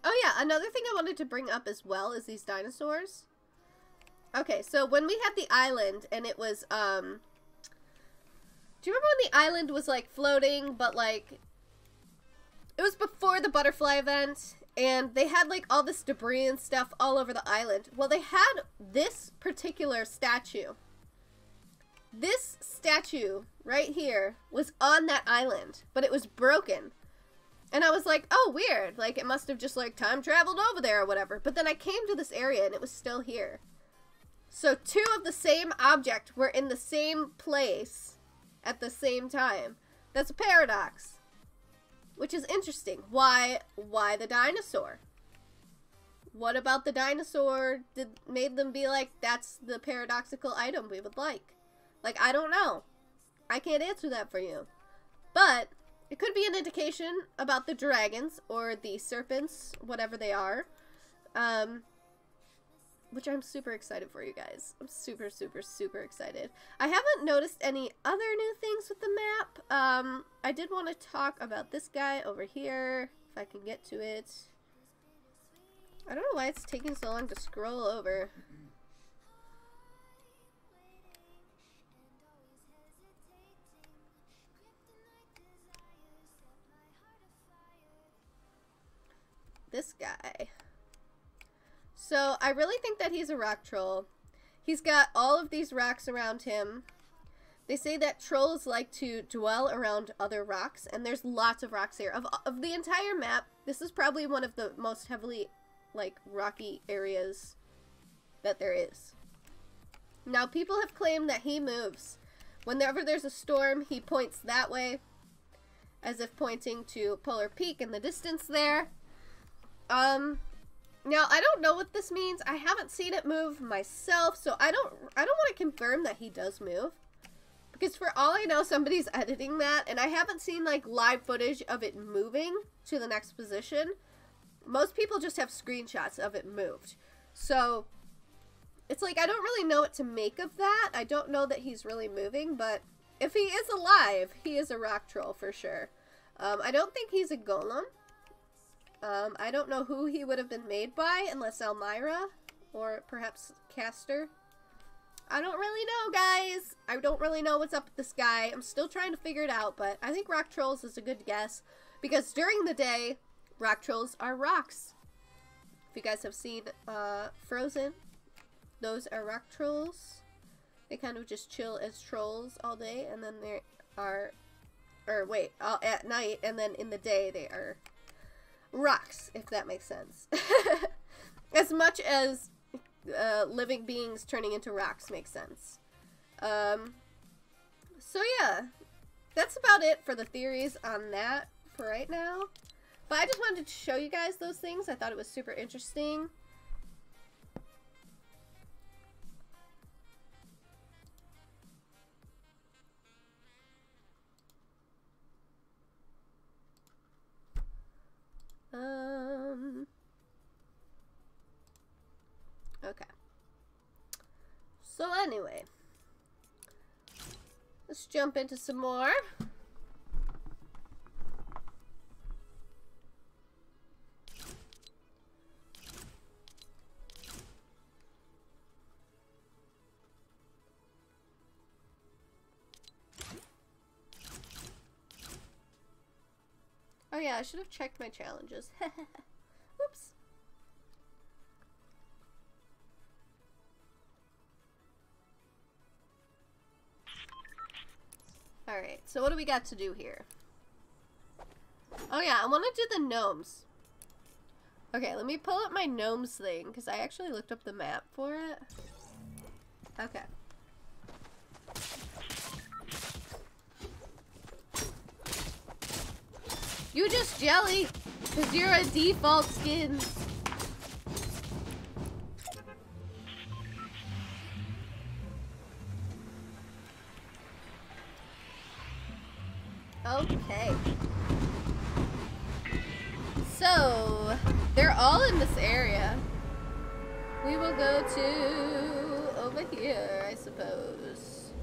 Oh Oh yeah, another thing I wanted to bring up as well is these dinosaurs. Okay, so when we had the island and it was, do you remember when the island was, like, floating, but, like, it was before the butterfly event, and they had, like, all this debris and stuff all over the island. Well, they had this particular statue. This statue right here was on that island, but it was broken. And I was like, oh, weird. Like, it must have just, like, time traveled over there or whatever. But then I came to this area, and it was still here. So 2 of the same object were in the same place at the same time. That's a paradox. Which is interesting. Why the dinosaur? What about the dinosaur made them be like, that's the paradoxical item we would like? Like, I don't know. I can't answer that for you. But it could be an indication about the dragons or the serpents, whatever they are. Which I'm super excited for, you guys. I'm super, super, super excited. I haven't noticed any other new things with the map. I did want to talk about this guy over here, if I can get to it. I don't know why it's taking so long to scroll over. This guy. So, I really think that he's a rock troll. He's got all of these rocks around him. They say that trolls like to dwell around other rocks, and there's lots of rocks here. Of the entire map, this is probably one of the most heavily, like, rocky areas that there is. Now, people have claimed that he moves. Whenever there's a storm, he points that way, as if pointing to Polar Peak in the distance there. Now, I don't know what this means. I haven't seen it move myself, so I don't want to confirm that he does move. Because for all I know, somebody's editing that, and I haven't seen, like, live footage of it moving to the next position. Most people just have screenshots of it moved. So, it's like, I don't really know what to make of that. I don't know that he's really moving, but if he is alive, he is a rock troll for sure. I don't think he's a golem. I don't know who he would have been made by, unless Elmira, or perhaps Caster. I don't really know, guys. I don't really know what's up with this guy. I'm still trying to figure it out, but I think rock trolls is a good guess, because during the day, rock trolls are rocks. If you guys have seen Frozen, those are rock trolls. They kind of just chill as trolls all day, and then they are, at night, and then in the day they are rocks, if that makes sense. As much as living beings turning into rocks makes sense. So yeah, that's about it for the theories on that for right now. But I just wanted to show you guys those things. I thought it was super interesting. Okay. So anyway, let's jump into some more. Oh yeah, I should have checked my challenges. Whoops. Alright, so what do we got to do here? Oh yeah, I want to do the gnomes. Okay, let me pull up my gnomes thing, because I actually looked up the map for it. Okay. You just jelly, because you're a default skin. Okay. So, they're all in this area. We will go to over here, I suppose.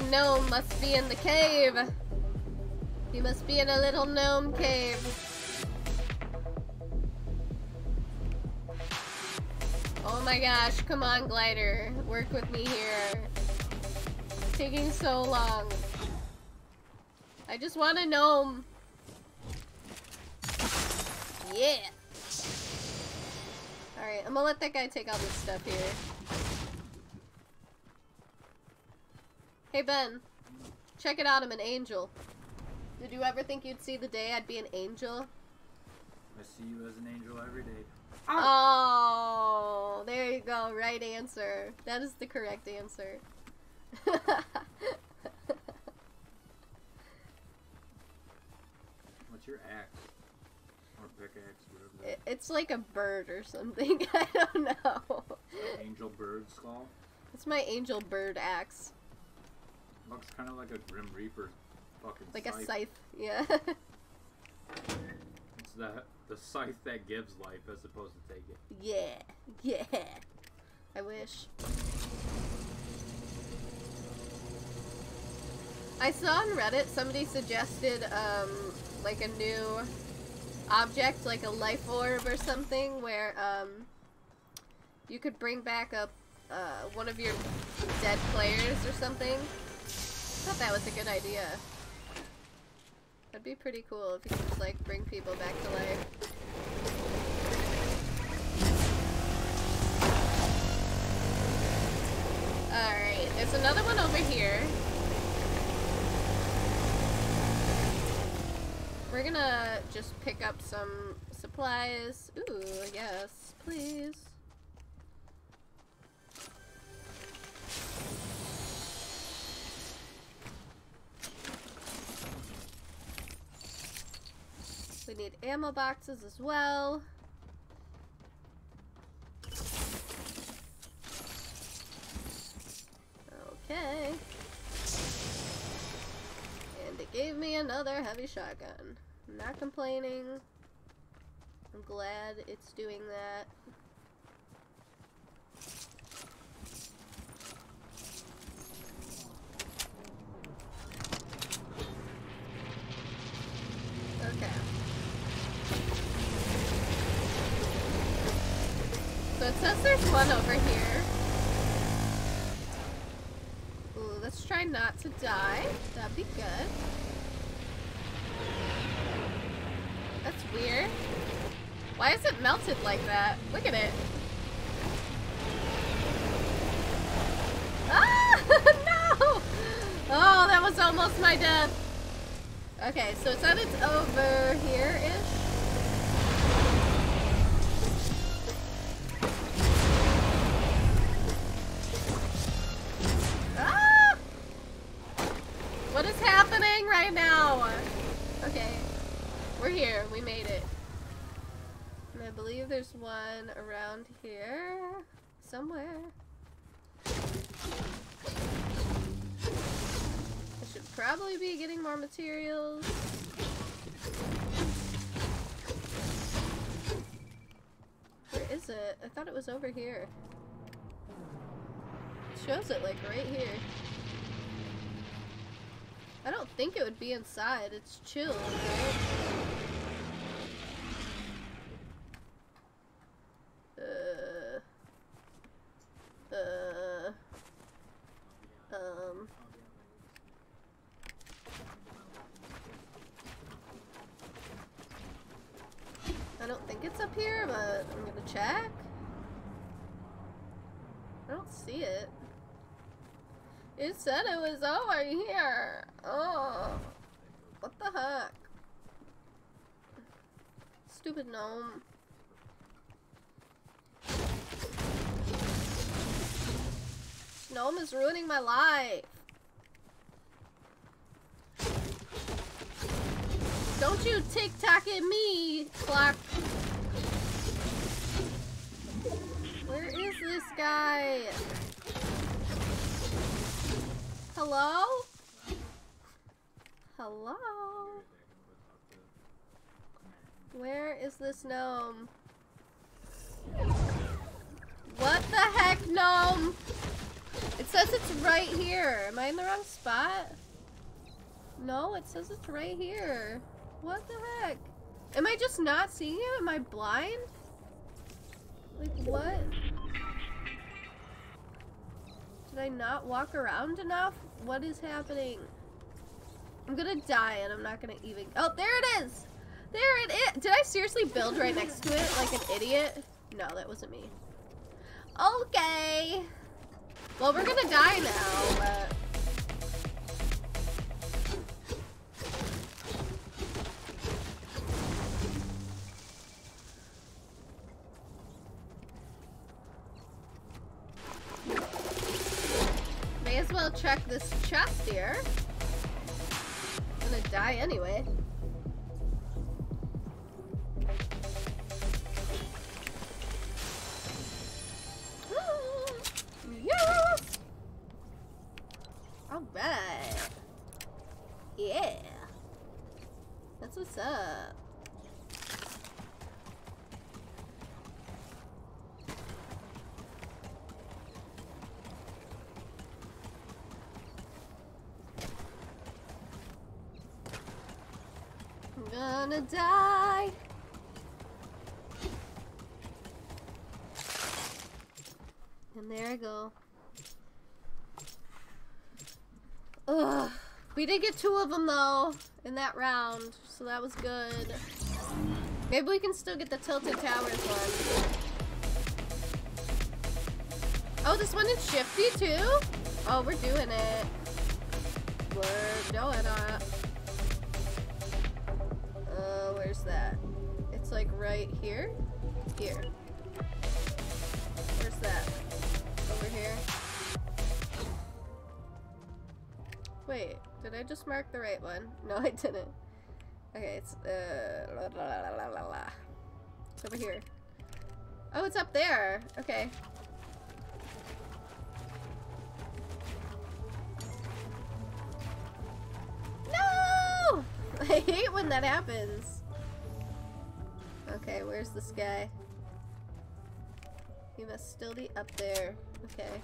gnome must be in the cave. He must be in a little gnome cave. Oh my gosh, come on, Glider. Work with me here. It's taking so long. I just want a gnome. Yeah. Alright, I'm gonna let that guy take all this stuff here. Hey Ben, check it out, I'm an angel. Did you ever think you'd see the day I'd be an angel? I see you as an angel every day. Oh, there you go, right answer. That is the correct answer. What's your axe? Or pickaxe, whatever that is. It's like a bird or something, I don't know. Angel bird skull? It's my angel bird axe. Looks kind of like a Grim Reaper fucking Like scythe. a scythe, yeah. It's the scythe that gives life as opposed to take it. Yeah. I wish. I saw on Reddit somebody suggested like a new object, like a life orb or something, where you could bring back up one of your dead players or something. I thought that was a good idea. That'd be pretty cool if you could just like bring people back to life. Alright, there's another one over here. We're gonna just pick up some supplies. Ooh, yes, please. We need ammo boxes as well. Okay. And it gave me another heavy shotgun. I'm not complaining. I'm glad it's doing that. Okay. So it says there's one over here. Ooh, let's try not to die. That'd be good. That's weird. Why is it melted like that? Look at it. Ah! No! Oh, that was almost my death. Okay, so it said it's over here-ish. Ah! What is happening right now? Okay, we're here. We made it. And I believe there's one around here somewhere. I should probably be getting more materials. Where is it? I thought it was over here. It shows it like right here. I don't think it would be inside. It's chilled, right? I don't think it's up here, but I'm gonna check. I don't see it. It said it was over here. Oh, what the heck? Stupid gnome. Gnome is ruining my life. Don't you tick-tock at me, clock. Where is this guy? Hello? Hello? Where is this gnome? What the heck, gnome? It's says it's right here. Am I in the wrong spot? No, it says it's right here. What the heck? Am I just not seeing it? Am I blind? Like, what? Did I not walk around enough? What is happening? I'm gonna die and I'm not gonna even... Oh, there it is! There it is! Did I seriously build right next to it like an idiot? No, that wasn't me. Okay! Well, we're gonna die now, but... May as well check this chest here. I'm gonna die anyway. Yes! Alright. Yeah. That's what's up. I'm gonna die. And there I go. Ugh. We did get 2 of them though in that round, so that was good. Maybe we can still get the Tilted Towers one. Oh, this one is shifty too? Oh, we're doing it. We're doing it. Where's that? It's like right here? Here. Where's that? Over here? Wait, did I just mark the right one? No, I didn't. Okay, it's it's over here. Oh, it's up there. Okay. No! I hate when that happens. Okay, where's this guy? He must still be up there. Okay.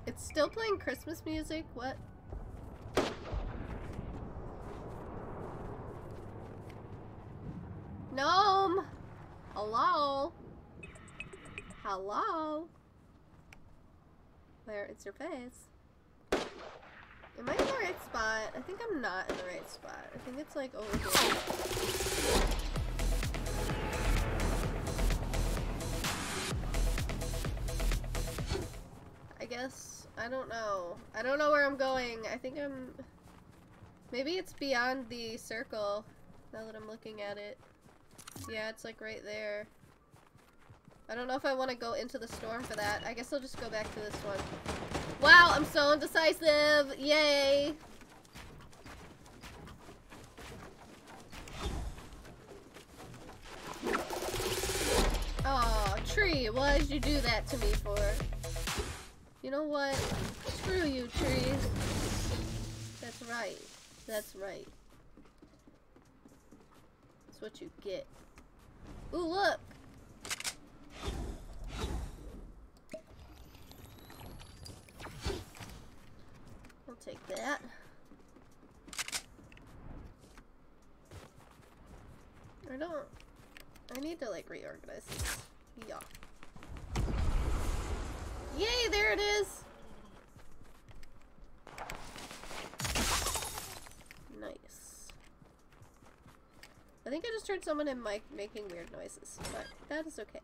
It's still playing Christmas music? What? Gnome! Hello? Hello? Where is your face? Am I in the right spot? I think I'm not in the right spot. I think it's like over here. I guess, I don't know. I don't know where I'm going. I think I'm... Maybe it's beyond the circle, now that I'm looking at it. Yeah, it's like right there. I don't know if I want to go into the storm for that. I guess I'll just go back to this one. Wow, I'm so indecisive! Yay! Aw, tree, why did you do that to me for? You know what? Screw you, trees. That's right. That's right. That's what you get. Ooh, look! I'll take that. I need to like reorganize this. Yeah. Yay, there it is! Nice. I think I just heard someone in mic making weird noises, but that is okay.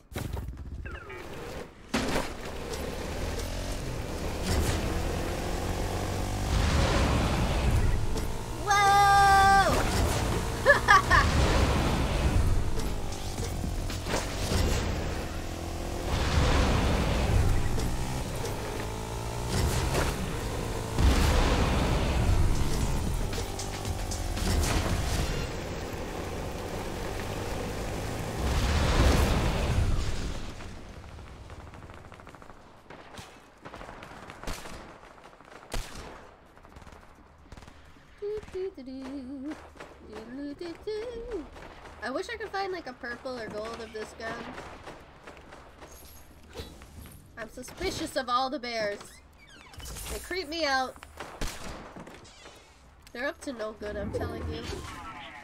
Whoa! I wish I could find like a purple or gold of this gun. I'm suspicious of all the bears. They creep me out. They're up to no good, I'm telling you.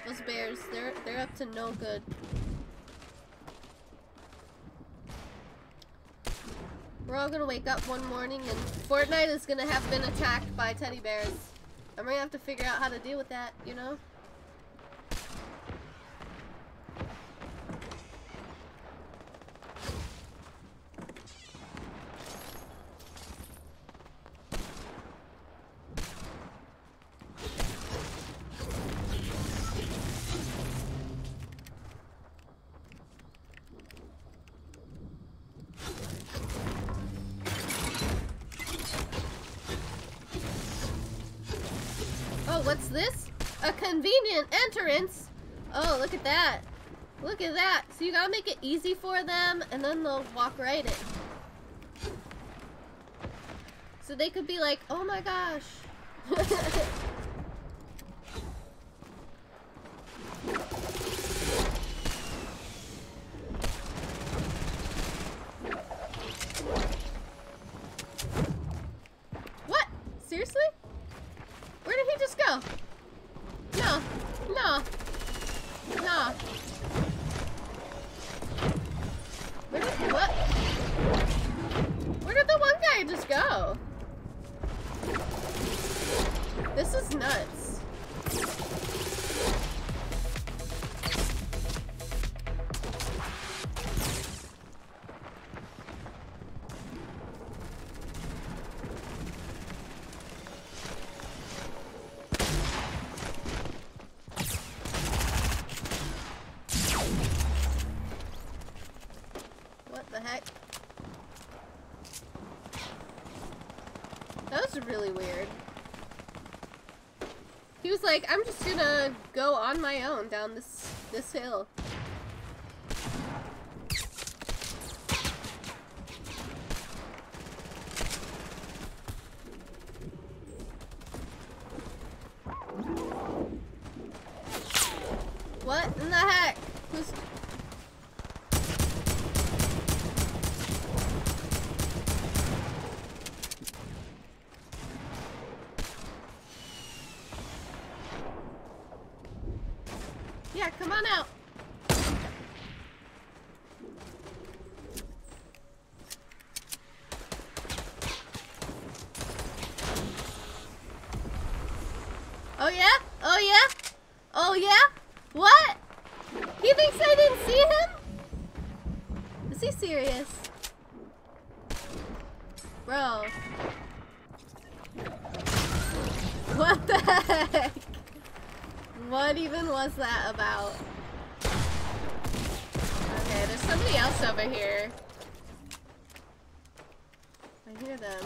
Those bears, they're up to no good. We're all gonna wake up one morning and Fortnite is gonna have been attacked by teddy bears. I'm gonna have to figure out how to deal with that, you know? What's this? A convenient entrance? Oh, look at that. Look at that. So you gotta make it easy for them, and then they'll walk right in. So they could be like, oh my gosh. What? Seriously? Where did he just go? No. No. No. What? Where did the one guy just go? This is nuts. Really weird. He was like, I'm just gonna go on my own down this hill. What in the heck? Who's... Yeah, come on out. Oh yeah? Oh yeah? Oh yeah? What? He thinks I didn't see him? Is he serious? Bro. What the heck? What even was that about? Okay, there's somebody else over here. I hear them.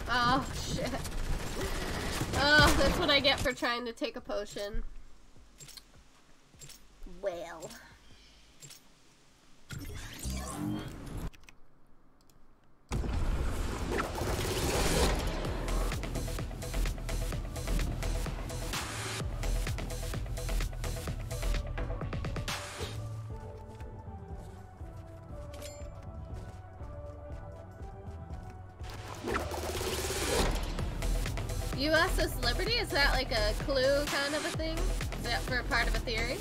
Oh, shit. Oh, that's what I get for trying to take a potion. Well. Uss Liberty? Is that like a clue kind of a thing? Is that for part of a theory?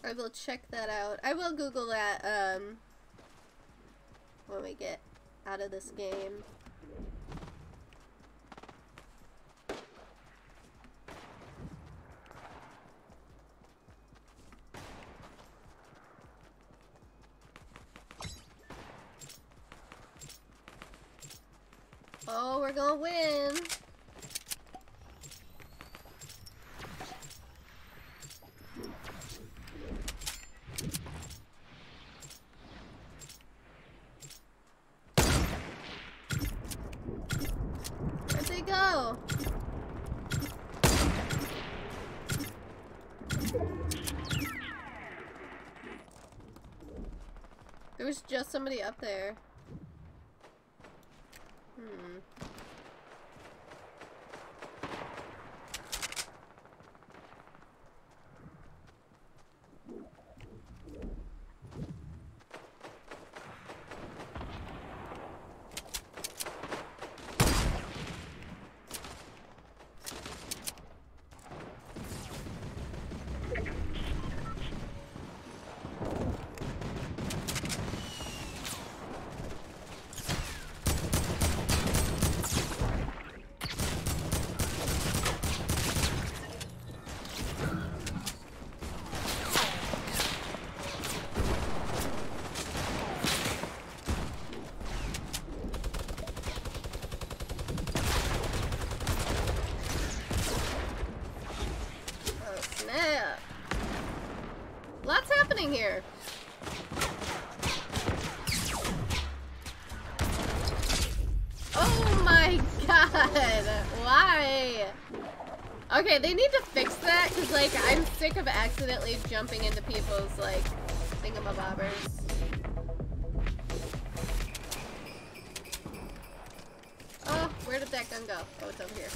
I will check that out. I will Google that, when we get out of this game. Oh, we're gonna win! Where'd they go? There was just somebody up there. Lots happening here. Oh my god. Why? Okay, they need to fix that because, like, I'm sick of accidentally jumping into people's, like, thingamabobbers. Oh, where did that gun go? Oh, it's over here.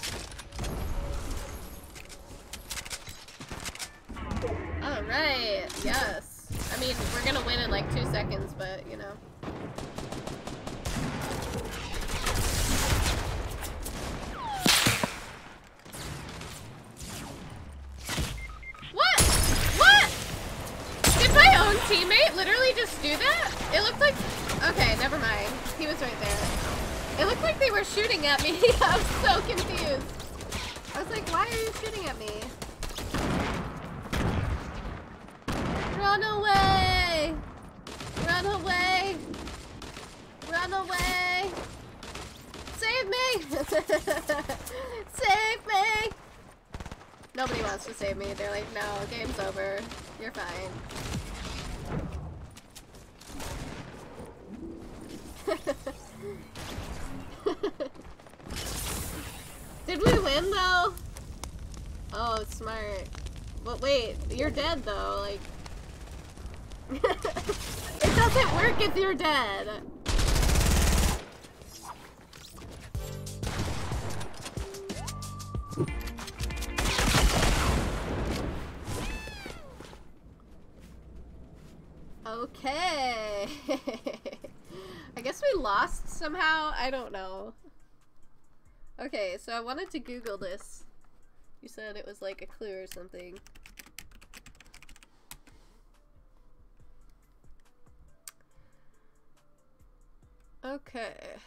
Alright, yes. I mean, we're gonna win in like 2 seconds, but, you know. What? What? Did my own teammate literally just do that? It looked like... Okay, never mind. He was right there. It looked like they were shooting at me. I was so confused. I was like, why are you shooting at me? Run away! Run away! Run away! Save me! Save me! Nobody wants to save me. They're like, no, game's over. You're fine. Did we win though? Oh, smart. But wait, you're dead though, like... It doesn't work if you're dead. Okay. I guess we lost somehow. I don't know. Okay, so I wanted to Google this. You said it was like a clue or something. Okay.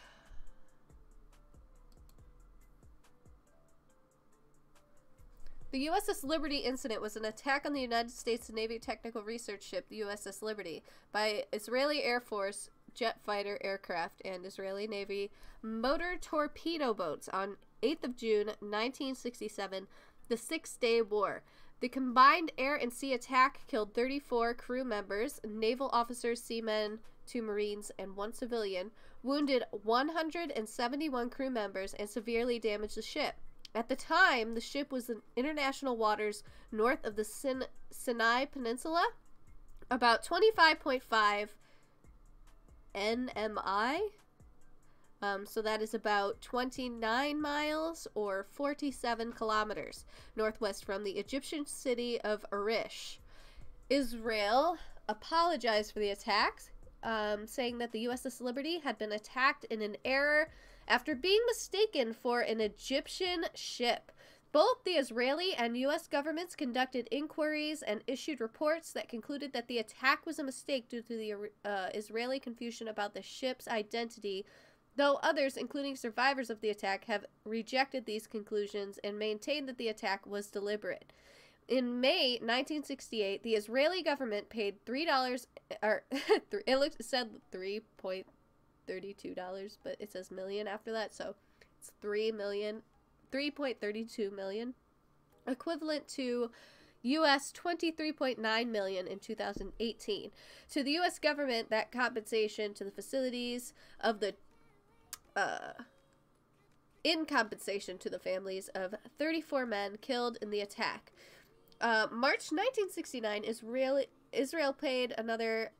The USS Liberty Incident was an attack on the United States Navy technical research ship, the USS Liberty, by Israeli Air Force jet fighter aircraft and Israeli Navy motor torpedo boats on 8th of June, 1967, the Six-Day War. The combined air and sea attack killed 34 crew members, naval officers, seamen, 2 Marines, and 1 civilian, wounded 171 crew members, and severely damaged the ship. At the time, the ship was in international waters north of the Sinai Peninsula, about 25.5 nmi. So that is about 29 miles or 47 kilometers northwest from the Egyptian city of Arish. Israel apologized for the attacks, saying that the USS Liberty had been attacked in an error after being mistaken for an Egyptian ship. Both the Israeli and U.S. governments conducted inquiries and issued reports that concluded that the attack was a mistake due to the Israeli confusion about the ship's identity, though others, including survivors of the attack, have rejected these conclusions and maintained that the attack was deliberate. In May 1968, the Israeli government paid $3, or it said $3.32, but it says million after that, so it's $3.32 million, equivalent to US $23.9 million in 2018. To the US government, that compensation to the facilities of the in compensation to the families of 34 men killed in the attack. March 1969, Israel paid another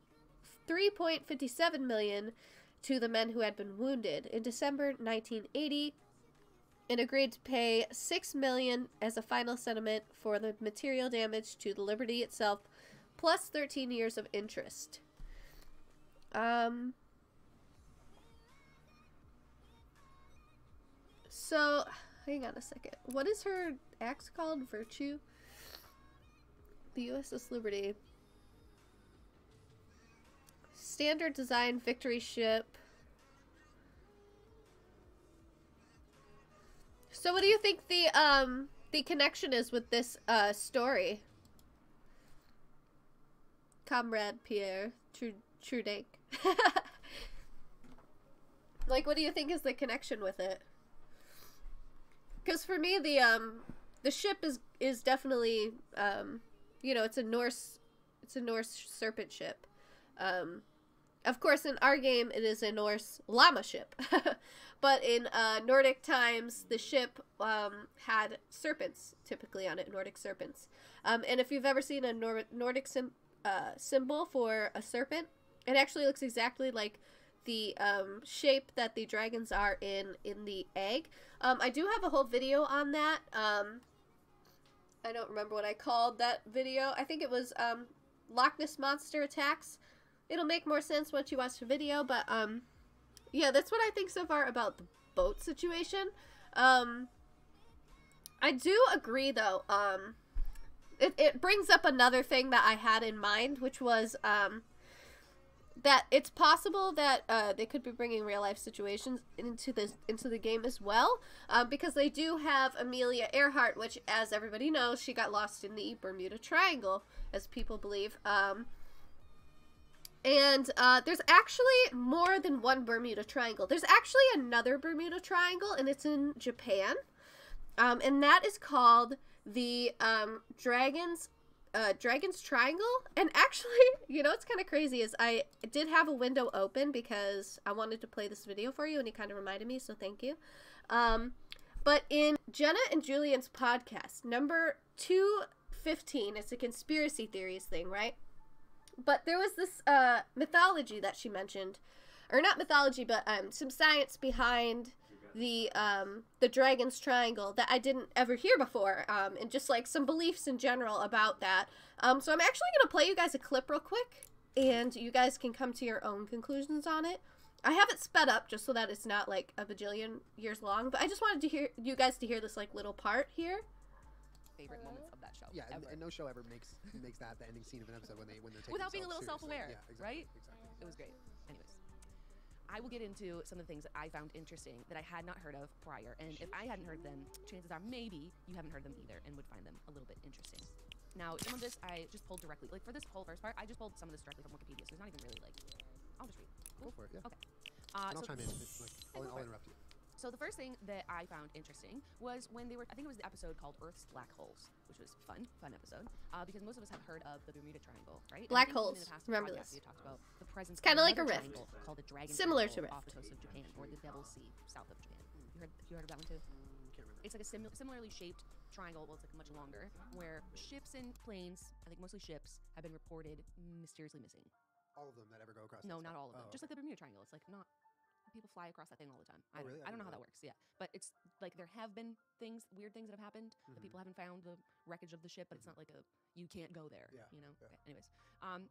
$3.57 million to the men who had been wounded. In December 1980, it agreed to pay $6 million as a final settlement for the material damage to the Liberty itself, plus 13 years of interest. So, hang on a second. What is her axe called? Virtue? The Uss Liberty. Standard design victory ship. So what do you think the connection is with this story? Comrade Pierre Trudeau. Like, what do you think is the connection with it? Because for me, the ship is definitely you know, it's a Norse serpent ship. Of course, in our game, it is a Norse llama ship. But in Nordic times, the ship had serpents typically on it, Nordic serpents. And if you've ever seen a Nordic symbol for a serpent, it actually looks exactly like the shape that the dragons are in the egg. I do have a whole video on that. I don't remember what I called that video. I think it was Loch Ness Monster Attacks. It'll make more sense once you watch the video, but yeah, that's what I think so far about the boat situation. I do agree, though. It brings up another thing that I had in mind, which was that it's possible that they could be bringing real life situations into the game as well, because they do have Amelia Earhart, which, as everybody knows, she got lost in the Bermuda Triangle, as people believe. And there's actually more than one Bermuda Triangle. There's actually another Bermuda Triangle, and it's in Japan. And that is called the Dragon's Triangle. And actually, you know what's kind of crazy is I did have a window open because I wanted to play this video for you, and he kind of reminded me, so thank you. But in Jenna and Julian's podcast, number 215, it's a conspiracy theories thing, right? But there was this mythology that she mentioned, or not mythology, but some science behind the Dragon's Triangle that I didn't ever hear before, and just like some beliefs in general about that. So I'm actually gonna play you guys a clip real quick, and you guys can come to your own conclusions on it. I have it sped up just so that it's not like a bajillion years long, but I just wanted to hear you guys to hear this like little part here. Favorite moments of that show. Yeah, and no show ever makes that the ending scene of an episode when they're taking without being a little themselves self-aware, seriously. Yeah, right? Exactly. It was great. Anyways, I will get into some of the things that I found interesting that I had not heard of prior, and if I hadn't heard them, chances are maybe you haven't heard them either and would find them a little bit interesting. Now, some of this I just pulled directly, like for this whole first part, I just pulled some of this directly from Wikipedia, so it's not even really like, I'll just read. Go for it, yeah. Okay. And I'll so chime in. I'll interrupt you. So the first thing that I found interesting was when they were, I think it was the episode called Earth's Black Holes, which was fun episode, because most of us have heard of the Bermuda Triangle, right? Black holes, remember this. We talked about the presence It's kind of like a another rift. triangle called the Dragon Similar to Triangle rift. off the coast of Japan, or the Devil's Sea south of Japan. You heard of that one too? Can't remember. It's like a similarly shaped triangle, well, it's like much longer, where ships and planes, I think mostly ships, have been reported mysteriously missing. All of them that ever go across. No, that not stuff. all of them. Oh, Just like the Bermuda Triangle. It's like not... People fly across that thing all the time. Oh, really? I don't know how that works. Yeah, but it's like there have been weird things that have happened. That people haven't found the wreckage of the ship, but it's not like you can't go there. Yeah, You know. yeah. Okay, anyways,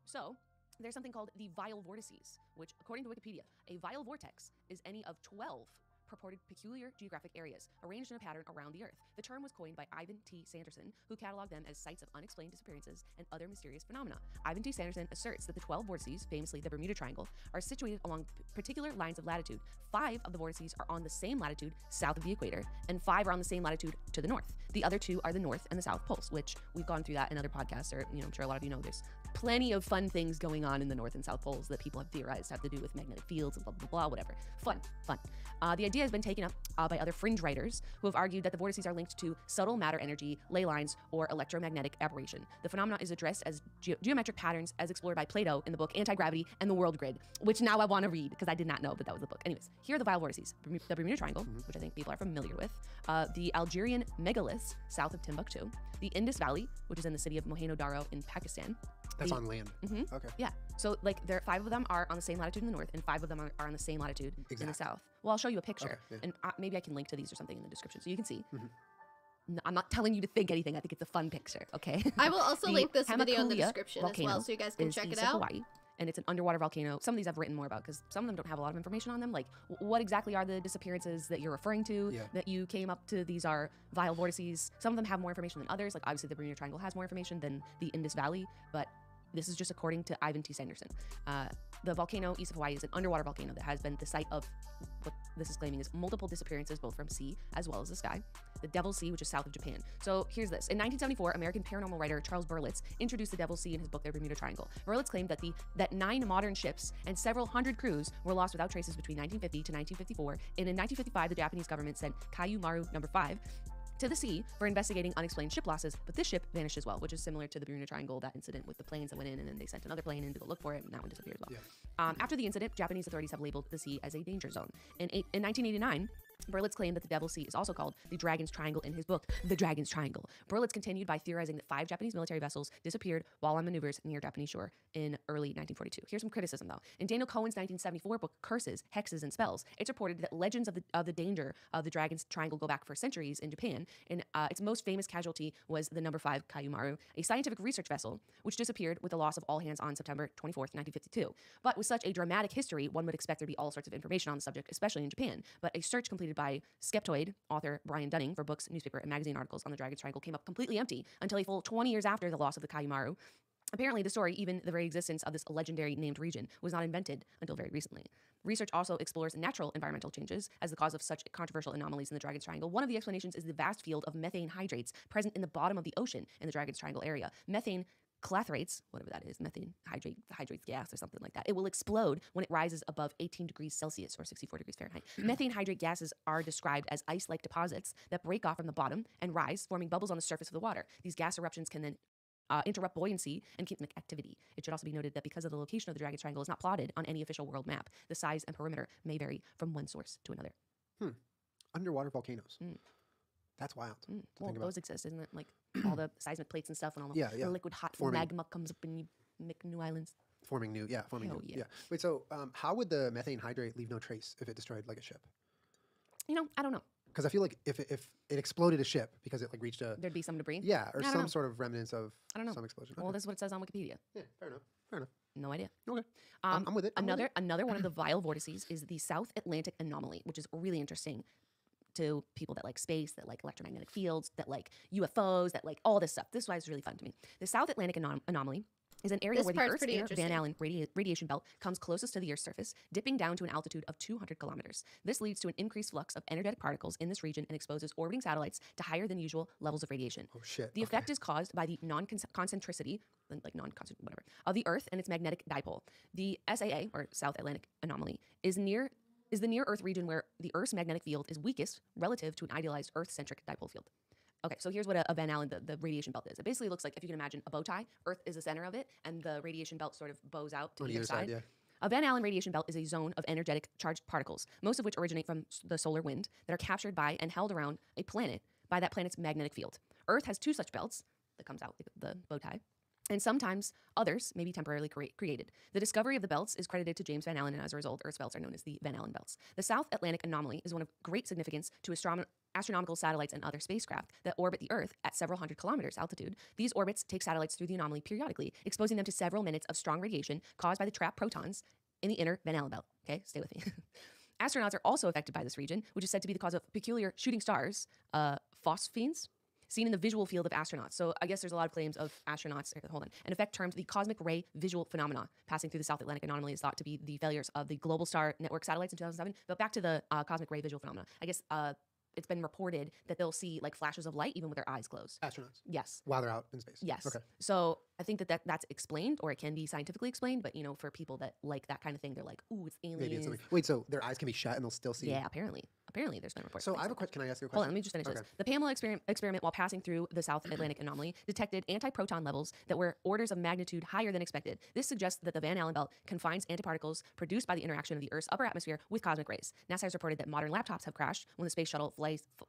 so there's something called the Vile Vortices, which, according to Wikipedia, a vile vortex is any of 12 purported peculiar geographic areas arranged in a pattern around the Earth. The term was coined by Ivan T. Sanderson, who cataloged them as sites of unexplained disappearances and other mysterious phenomena. Ivan T. Sanderson asserts that the 12 vortices, famously the Bermuda Triangle, are situated along particular lines of latitude. 5 of the vortices are on the same latitude south of the equator, and 5 are on the same latitude to the north. The other 2 are the north and the south poles, which we've gone through that in other podcasts, or I'm sure a lot of you know there's plenty of fun things going on in the north and south poles that people have theorized have to do with magnetic fields and blah, blah, blah, whatever. Fun. The idea has been taken up by other fringe writers who have argued that the vortices are linked to subtle matter energy, ley lines, or electromagnetic aberration. The phenomenon is addressed as geometric patterns as explored by Plato in the book Anti-Gravity and the World Grid, which now I want to read because I did not know that was the book. Anyways, here are the Vile Vortices. The Bermuda Triangle, which I think people are familiar with, the Algerian megaliths south of Timbuktu, the Indus Valley, which is in the city of Mohenjo-Daro in Pakistan. That's on land. Okay. Yeah. So like 5 of them are on the same latitude in the north, and 5 of them are on the same latitude in the south. Well, I'll show you a picture, and maybe I can link to these or something in the description so you can see. I'm not telling you to think anything. I think it's a fun picture. Okay. I will also link this video in the Hamakulia description as well, so you guys can check it east of out. Hawaii, and it's an underwater volcano. Some of these I've written more about because some of them don't have a lot of information on them. Like, what exactly are the disappearances that you're referring to that you came up to? These are vile vortices. Some of them have more information than others. Like, obviously, the Bermuda Triangle has more information than the Indus Valley, but this is just according to Ivan T. Sanderson. The volcano east of Hawaii is an underwater volcano that has been the site of what this is claiming is multiple disappearances, both from sea as well as the sky. The Devil's Sea, which is south of Japan. So here's this. In 1974, American paranormal writer Charles Berlitz introduced the Devil's Sea in his book, The Bermuda Triangle. Berlitz claimed that 9 modern ships and several hundred crews were lost without traces between 1950 to 1954. And in 1955, the Japanese government sent Kaiju Maru No. 5 to the sea for investigating unexplained ship losses, but this ship vanished as well, which is similar to the Bermuda Triangle, that incident with the planes that went in and then they sent another plane in to go look for it, and that one disappeared as well. After the incident, Japanese authorities have labeled the sea as a danger zone. In 1989, Berlitz claimed that the Devil's Sea is also called the Dragon's Triangle in his book, The Dragon's Triangle. Berlitz continued by theorizing that 5 Japanese military vessels disappeared while on maneuvers near Japanese shore in early 1942. Here's some criticism, though. In Daniel Cohen's 1974 book, Curses, Hexes, and Spells, it's reported that legends of the danger of the Dragon's Triangle go back for centuries in Japan, and its most famous casualty was the No. 5 Kaiju Maru, a scientific research vessel which disappeared with the loss of all hands on September 24th, 1952. But with such a dramatic history, one would expect there to be all sorts of information on the subject, especially in Japan. But a search completed by Skeptoid author Brian Dunning for books, newspaper, and magazine articles on the Dragon's Triangle came up completely empty until a full 20 years after the loss of the Kaiju Maru. Apparently, the story, even the very existence of this legendary named region, was not invented until very recently. Research also explores natural environmental changes as the cause of such controversial anomalies in the Dragon's Triangle. One of the explanations is the vast field of methane hydrates present in the bottom of the ocean in the Dragon's Triangle area. Methane clathrates, whatever that is, methane hydrates gas or something like that. It will explode when it rises above 18 degrees Celsius or 64 degrees Fahrenheit. Methane hydrate gases are described as ice-like deposits that break off from the bottom and rise, forming bubbles on the surface of the water. These gas eruptions can then interrupt buoyancy and keep activity. It should also be noted that because of the location of the Dragon's Triangle is not plotted on any official world map, the size and perimeter may vary from one source to another. Underwater volcanoes. That's wild. Well, those exist, isn't it? Like all the seismic plates and stuff, and all the liquid hot magma comes up and you make new islands. Forming new. Wait, so how would the methane hydrate leave no trace if it destroyed like a ship? I don't know. Because I feel like if it exploded a ship because it like reached a... There'd be some debris? Yeah, or some sort of remnants of some explosion. Well, this is what it says on Wikipedia. Yeah, fair enough. No idea. Okay. I'm with it. Another one of the vile vortices is the South Atlantic Anomaly, which is really interesting to people that like space, that like electromagnetic fields, that like UFOs, that like all this stuff. This is why it's really fun to me. The South Atlantic Anomaly is an area where the Earth's inner Van Allen radiation belt comes closest to the Earth's surface, dipping down to an altitude of 200 kilometers. This leads to an increased flux of energetic particles in this region and exposes orbiting satellites to higher than usual levels of radiation. Oh, shit. The effect is caused by the non-concentricity, whatever, of the Earth and its magnetic dipole. The SAA, or South Atlantic Anomaly, is the near-Earth region where the Earth's magnetic field is weakest relative to an idealized Earth-centric dipole field. Okay, so here's what a Van Allen, the radiation belt is. It basically looks like, if you can imagine, a bow tie. Earth is the center of it, and the radiation belt sort of bows out to either side. A Van Allen radiation belt is a zone of energetic charged particles, most of which originate from the solar wind, that are captured by and held around a planet by that planet's magnetic field. Earth has 2 such belts that comes out, like the bow tie, and sometimes others may be temporarily created. The discovery of the belts is credited to James Van Allen, and as a result, Earth's belts are known as the Van Allen belts. The South Atlantic Anomaly is one of great significance to astronomical satellites and other spacecraft that orbit the Earth at several hundred kilometers altitude. These orbits take satellites through the anomaly periodically, exposing them to several minutes of strong radiation caused by the trapped protons in the inner Van Allen belt. Okay, stay with me. Astronauts are also affected by this region, which is said to be the cause of peculiar shooting stars, phosphenes, seen in the visual field of astronauts. So I guess there's a lot of claims of astronauts, an effect termed the cosmic ray visual phenomena passing through the South Atlantic anomaly is thought to be the failures of the Global Star Network satellites in 2007. But back to the cosmic ray visual phenomena. I guess it's been reported that they'll see like flashes of light even with their eyes closed. Astronauts. Yes. While they're out in space. Yes. Okay. So I think that's explained, or it can be scientifically explained. But for people that like that kind of thing, they're like, "Ooh, it's aliens." Maybe it's something. Wait, so their eyes can be shut and they'll still see? Yeah, apparently there's been reports. So I have a question. Can I ask you a question? Hold on, let me just finish this. The Pamela experiment, while passing through the South Atlantic anomaly, detected antiproton levels that were orders of magnitude higher than expected. This suggests that the Van Allen belt confines antiparticles produced by the interaction of the Earth's upper atmosphere with cosmic rays. NASA has reported that modern laptops have crashed when the space shuttle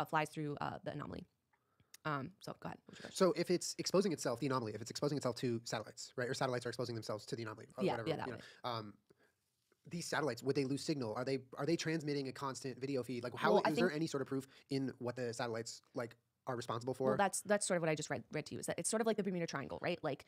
flies through the anomaly. So go ahead. So if it's exposing itself, the anomaly, if it's exposing itself to satellites, right, or satellites are exposing themselves to the anomaly, or Yeah, whatever, yeah, that way. These satellites, would they lose signal? Are they transmitting a constant video feed? Like, how Well, is there any sort of proof in what the satellites like are responsible for? Well, that's sort of what I just read to you. Is that it's sort of like the Bermuda Triangle, right? Like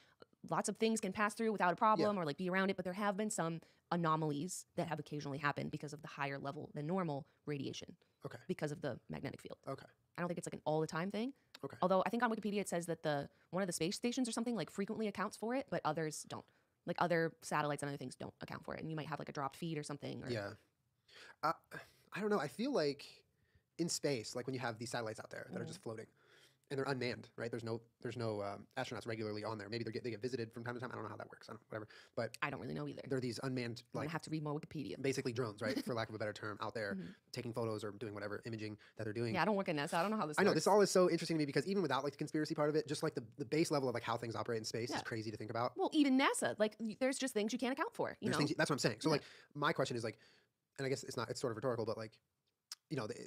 lots of things can pass through without a problem or like be around it, but there have been some anomalies that have occasionally happened because of the higher level than normal radiation. Okay. Because of the magnetic field. Okay. I don't think it's like an all the time thing. Okay. Although I think on Wikipedia it says that one of the space stations or something like frequently accounts for it, but others don't. Like other satellites and other things don't account for it, and you might have like a dropped feed or something. Or... Yeah. I don't know. I feel like in space, like when you have these satellites out there that are just floating, and they're unmanned, right? There's no astronauts regularly on there. Maybe they get visited from time to time. I don't know how that works. Whatever. But I don't really know either. They're these unmanned, I'm like gonna have to read more Wikipedia. Basically drones, right? For lack of a better term, out there taking photos or doing whatever imaging that they're doing. Yeah, I don't work in NASA. I don't know how this. I know works. this all is so interesting to me because even without like the conspiracy part of it, just like the base level of like how things operate in space is crazy to think about. Well, even NASA, like there's just things you can't account for. You know, that's what I'm saying. So like my question is like, and I guess it's sort of rhetorical, but like,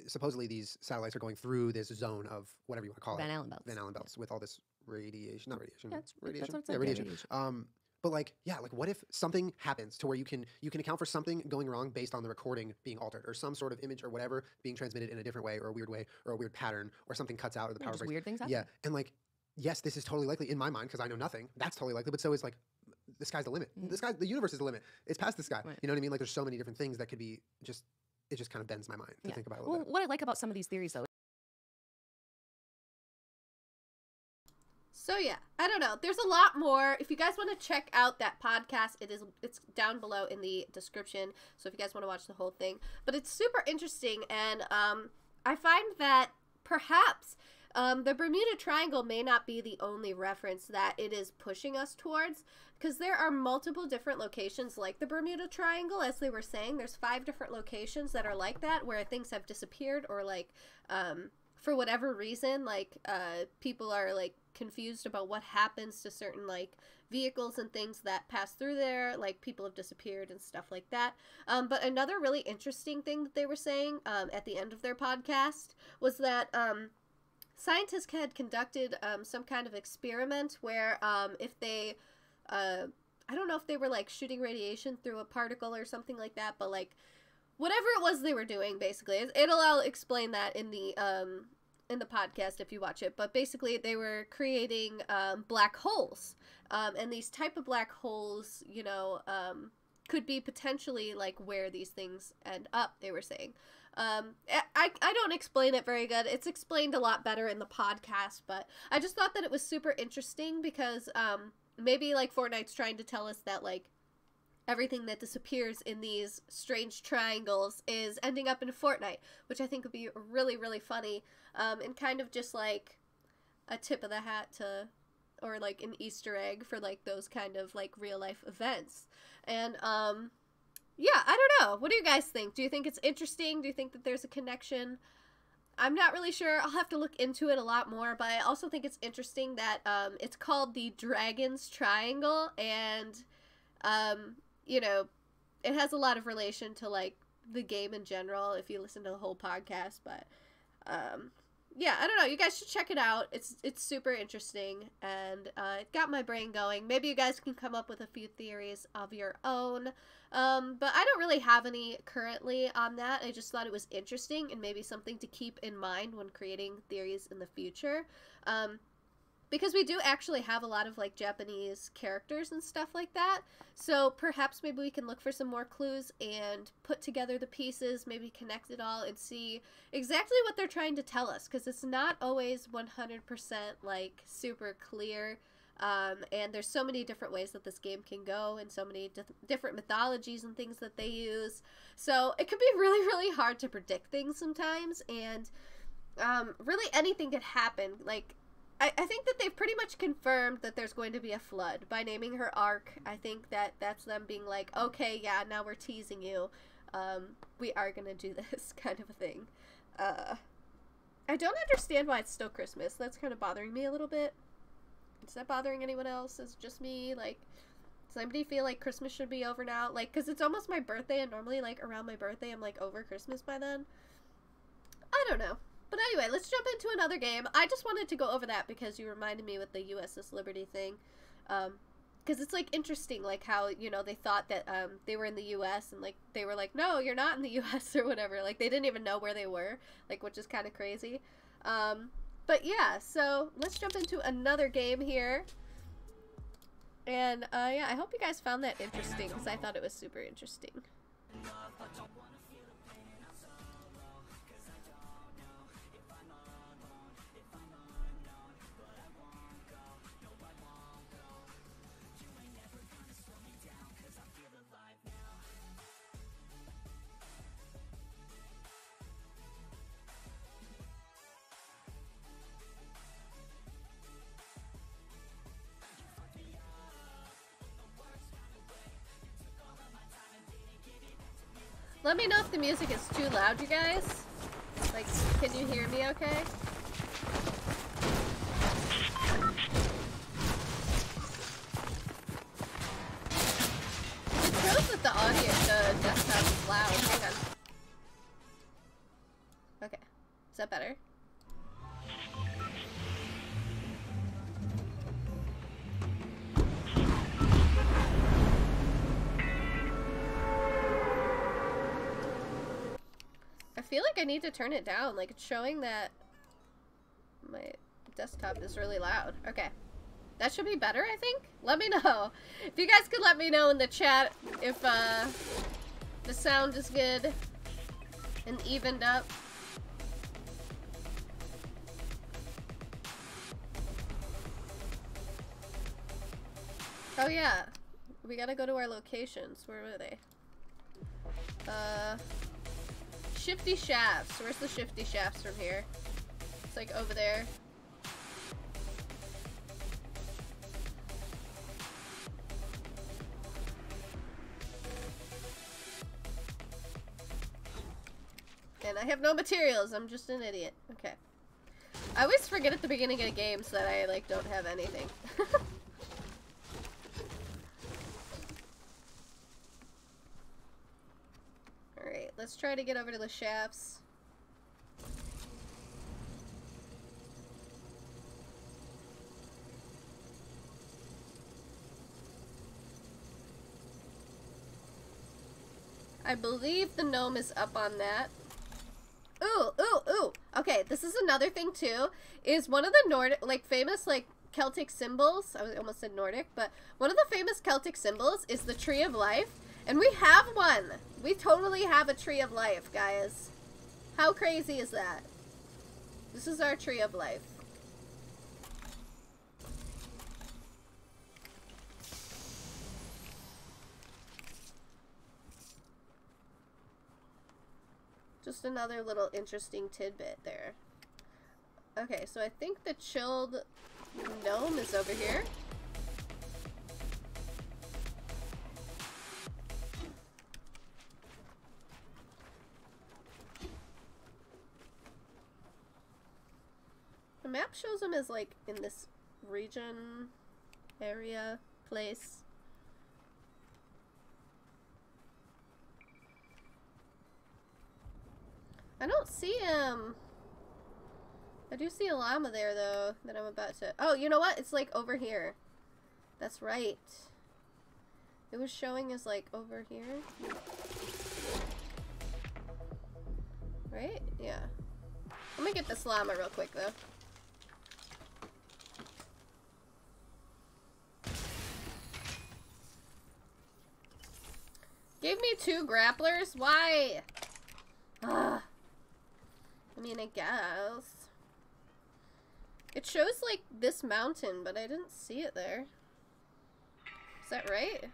supposedly these satellites are going through this zone of whatever you want to call Van it. Allen belts. Van Allen belts with all this radiation, not radiation. Yeah, radiation. That's what it's yeah, like, radiation. radiation. But like, like what if something happens to where you can account for something going wrong based on the recording being altered or some sort of image or whatever being transmitted in a different way or a weird pattern or something cuts out or the power breaks. Weird things happen. Yeah, and like, yes, this is totally likely in my mind because I know nothing. That's totally likely, but so is like, the sky's the limit. The universe is the limit. It's past the sky. Right. You know what I mean? Like, there's so many different things that could be just. It just kind of bends my mind to think about it a little bit. What I like about some of these theories, though. So yeah, I don't know. There's a lot more. If you guys want to check out that podcast, it's down below in the description. So if you guys want to watch the whole thing, but it's super interesting, and I find that perhaps the Bermuda Triangle may not be the only reference that it is pushing us towards, because there are multiple different locations like the Bermuda Triangle. As they were saying, there's 5 different locations that are like that, where things have disappeared or like for whatever reason, like people are like confused about what happens to certain like vehicles and things that pass through there, like people have disappeared and stuff like that. But another really interesting thing that they were saying at the end of their podcast was that scientists had conducted some kind of experiment where if they I don't know if they were like shooting radiation through a particle or something like that, but like whatever it was they were doing, basically, I'll explain that in the podcast if you watch it. But basically, they were creating black holes, and these type of black holes, could be potentially like where these things end up. They were saying. I don't explain it very good. It's explained a lot better in the podcast, but I just thought that it was super interesting because maybe like Fortnite's trying to tell us that like everything that disappears in these strange triangles is ending up in Fortnite, which I think would be really, really funny, and kind of just like a tip of the hat to, or like an Easter egg for like those kind of like real life events. And yeah, I don't know. What do you guys think? Do you think it's interesting? Do you think that there's a connection? I'm not really sure. I'll have to look into it a lot more, but I also think it's interesting that it's called the Dragon's Triangle, and it has a lot of relation to like the game in general if you listen to the whole podcast. But yeah, I don't know. You guys should check it out. It's super interesting, and it got my brain going. Maybe you guys can come up with a few theories of your own. But I don't really have any currently on that. I just thought it was interesting and maybe something to keep in mind when creating theories in the future. because we do actually have a lot of like Japanese characters and stuff like that. So perhaps maybe we can look for some more clues and put together the pieces, maybe connect it all and see exactly what they're trying to tell us, because it's not always 100% like super clear. And there's so many different ways that this game can go, and so many different mythologies and things that they use. So it can be really, really hard to predict things sometimes, and really anything could happen. Like, I think that they've pretty much confirmed that there's going to be a flood by naming her Ark. I think that that's them being like, okay, yeah, now we're teasing you. We are gonna do this kind of a thing. I don't understand why it's still Christmas. That's kind of bothering me a little bit. Is that bothering anyone else? Is it just me? Like, does anybody feel like Christmas should be over now? Like, because it's almost my birthday, and normally, like, around my birthday, I'm, like, over Christmas by then. I don't know. But anyway, let's jump into another game. I just wanted to go over that because you reminded me with the Uss Liberty thing. Because it's, like, interesting, like, how, you know, they thought that they were in the U.S. and, like, they were like, no, you're not in the U.S. or whatever. Like, they didn't even know where they were, like, which is kind of crazy. But yeah, so let's jump into another game here. And, yeah, I hope you guys found that interesting, because I thought it was super interesting. Let me know if the music is too loud, you guys. Like, can you hear me okay? It shows that the audio, the desktop is loud. Hang on. Okay. Is that better? I feel like I need to turn it down. Like, it's showing that my desktop is really loud. Okay. That should be better, I think? Let me know. If you guys could let me know in the chat if the sound is good and evened up. Oh yeah. We gotta go to our locations. Where were they? Shifty Shafts. Where's the Shifty Shafts from here? It's like over there. And I have no materials. I'm just an idiot. Okay. I always forget at the beginning of games that I, like, don't have anything. Alright, let's try to get over to the shafts. I believe the gnome is up on that. Ooh, ooh, ooh. Okay, this is another thing too, is one of the Nordic, like, famous, like, Celtic symbols. I almost said Nordic, but one of the famous Celtic symbols is the Tree of Life. And we have one! We totally have a Tree of Life, guys. How crazy is that? This is our Tree of Life. Just another little interesting tidbit there. Okay, so I think the chilled gnome is over here. The map shows him as, like, in this region, area, place. I don't see him. I do see a llama there, though, that I'm about to... Oh, you know what? It's, like, over here. That's right. It was showing as, like, over here. Right? Yeah. Let me get this llama real quick, though. gave me 2 grapplers? Why? Ugh. I mean, I guess. It shows, like, this mountain, but I didn't see it there. Is that right?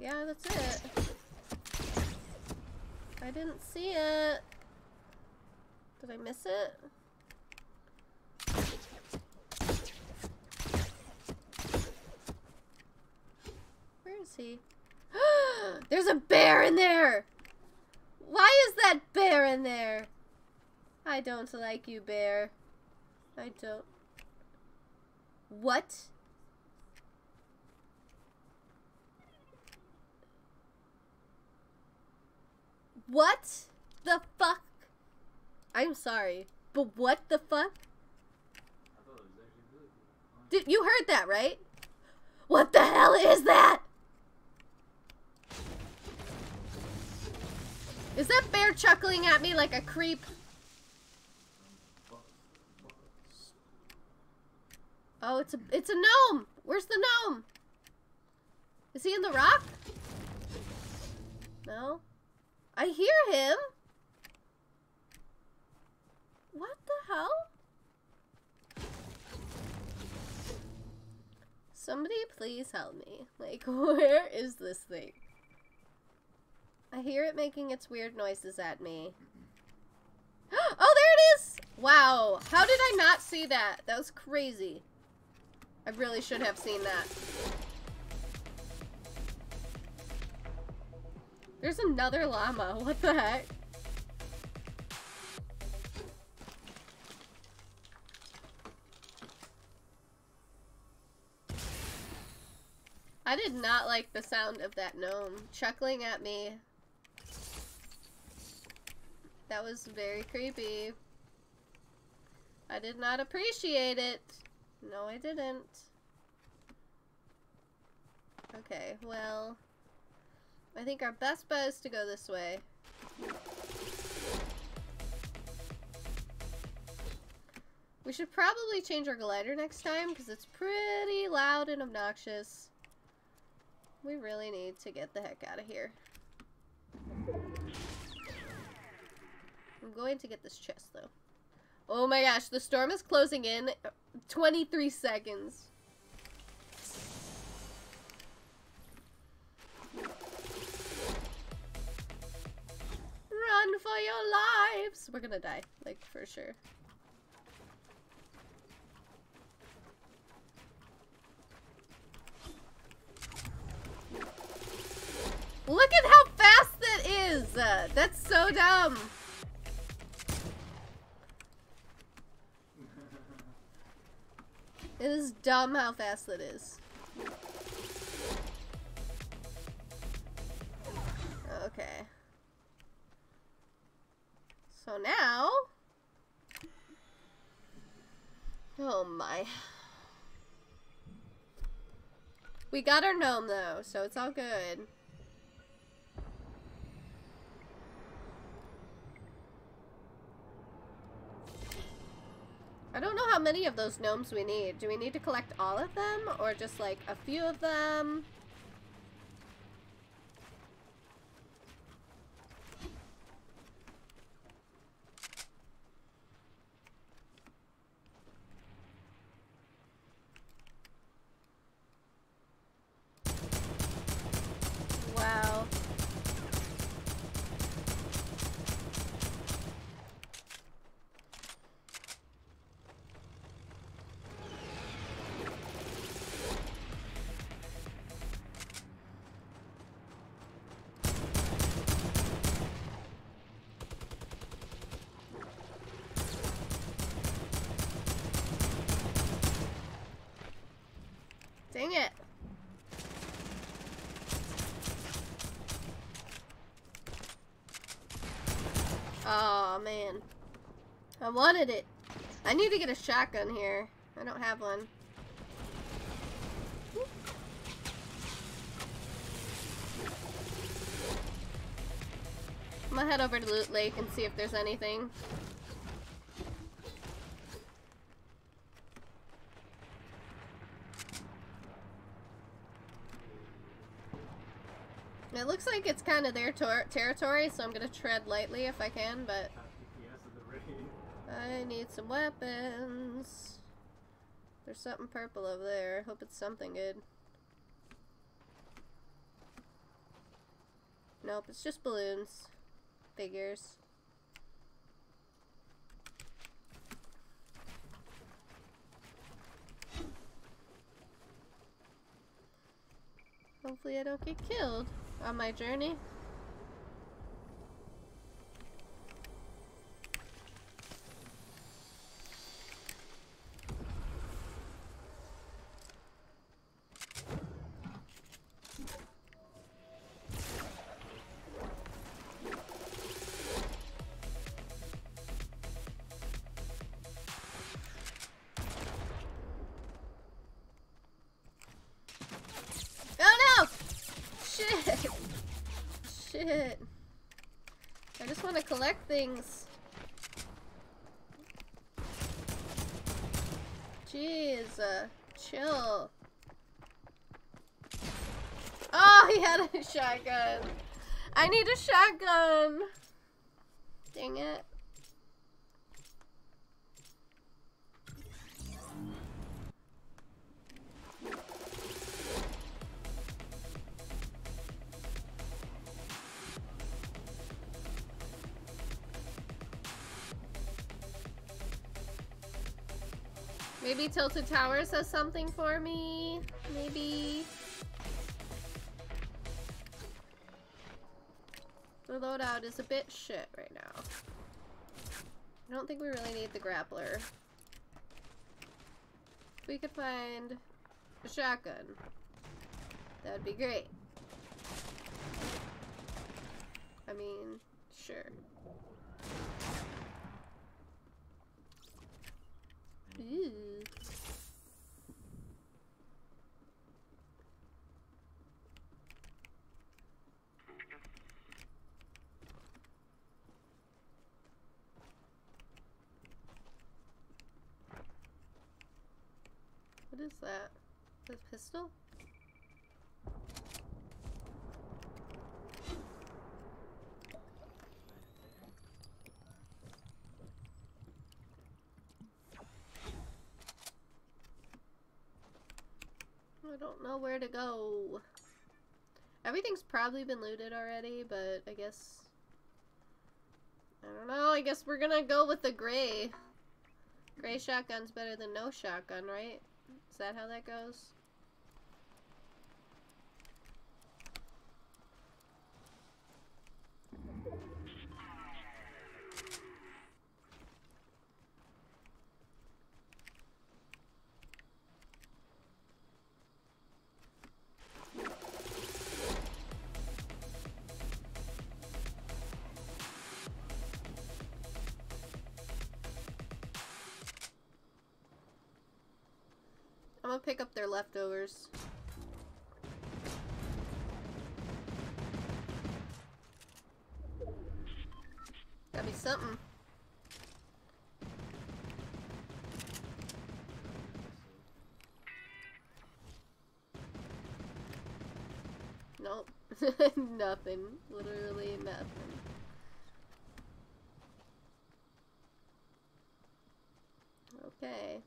Yeah, that's it. I didn't see it. Did I miss it? Where is he? There's a bear in there! Why is that bear in there? I don't like you, bear. I don't. What? What the fuck? I'm sorry, but what the fuck? Dude, you heard that, right? What the hell is that? Is that bear chuckling at me like a creep? Oh, it's a gnome. Where's the gnome? Is he in the rock? No. I hear him. What the hell? Somebody please help me. Like, where is this thing? I hear it making its weird noises at me. Oh, there it is! Wow. How did I not see that? That was crazy. I really should have seen that. There's another llama. What the heck? I did not like the sound of that gnome chuckling at me. That was very creepy. I did not appreciate it. No, I didn't. Okay, well, I think our best bet is to go this way. We should probably change our glider next time because it's pretty loud and obnoxious. We really need to get the heck out of here. I'm going to get this chest though. Oh my gosh, the storm is closing in. 23 seconds. Run for your lives! We're gonna die, like, for sure. Look at how fast that is! That's so dumb. It is dumb how fast that is. Okay. So now... Oh my. We got our gnome though, so it's all good. I don't know how many of those gnomes we need. Do we need to collect all of them? Or just like a few of them? Wow. Dang it. Oh man. I wanted it. I need to get a shotgun here. I don't have one. I'm gonna head over to Loot Lake and see if there's anything. It looks like it's kind of their territory, so I'm gonna tread lightly if I can, but DPS of the raid. I need some weapons. There's something purple over there. Hope it's something good. Nope, it's just balloons. Figures. Hopefully I don't get killed on my journey. Shit. I just want to collect things. Jeez, chill. Oh, he had a shotgun. I need a shotgun. Dang it. Maybe Tilted Towers has something for me. Maybe. The loadout is a bit shit right now. I don't think we really need the grappler. If we could find a shotgun, that'd be great. I mean, sure. Ooh. What is that? A pistol? I don't know where to go. Everything's probably been looted already, but I guess... I don't know, I guess we're gonna go with the gray. Gray shotgun's better than no shotgun, right? Is that how that goes? I'm gonna pick up their leftovers. Gotta be something. Nope. Nothing. Literally nothing. Okay.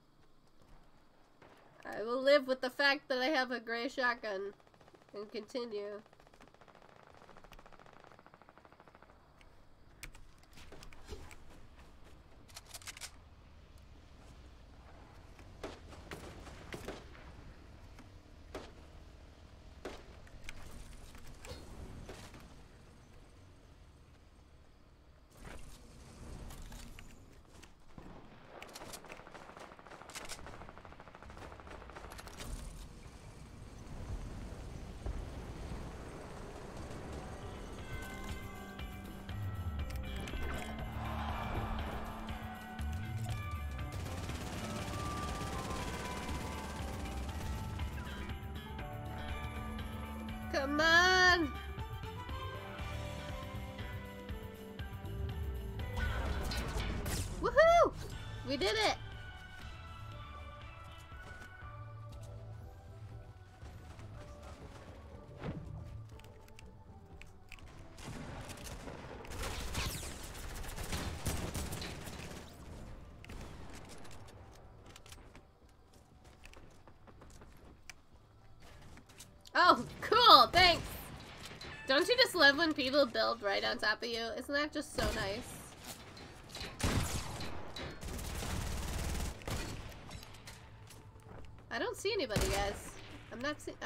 I will live with the fact that I have a gray shotgun and continue. Come on! Woohoo! We did it! Oh, cool, thanks. Don't you just love when people build right on top of you? Isn't that just so nice? I don't see anybody, guys. I'm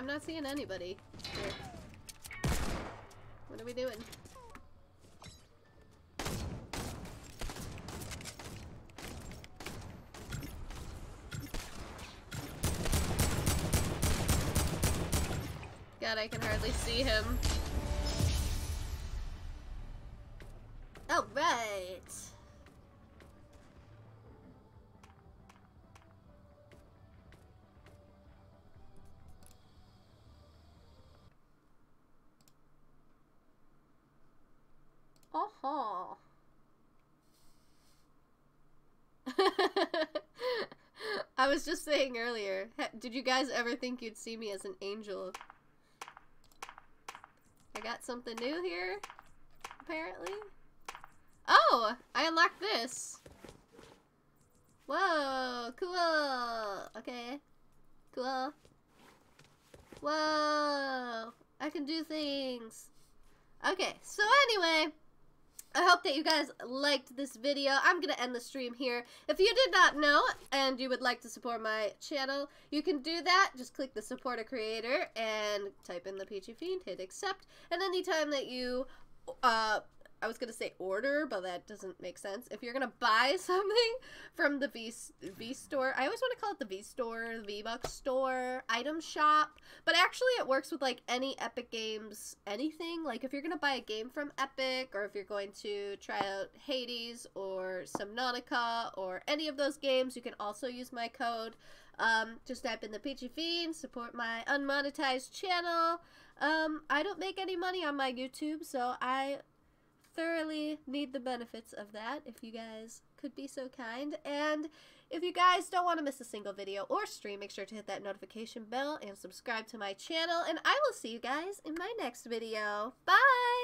not seeing anybody here. What are we doing? God, I can hardly see him. All right. Oh. I was just saying earlier, did you guys ever think you'd see me as an angel? I got something new here, apparently. Oh, I unlocked this. Whoa, cool. Okay, cool. Whoa, I can do things. Okay, so anyway, I hope that you guys liked this video. I'm going to end the stream here. If you did not know and you would like to support my channel, you can do that. Just click the support a creator and type in the Peachy Fiend, hit accept. And anytime that you, I was going to say order, but that doesn't make sense. If you're going to buy something from the V store, I always want to call it the V store, the V-Bucks store, item shop, but actually it works with like any Epic Games, anything. Like if you're going to buy a game from Epic, or if you're going to try out Hades or Subnautica or any of those games, you can also use my code. Just type in the Peachy Fiend, support my unmonetized channel. I don't make any money on my YouTube, so I thoroughly need the benefits of that, if you guys could be so kind. And if you guys don't want to miss a single video or stream, make sure to hit that notification bell and subscribe to my channel, and I will see you guys in my next video. Bye!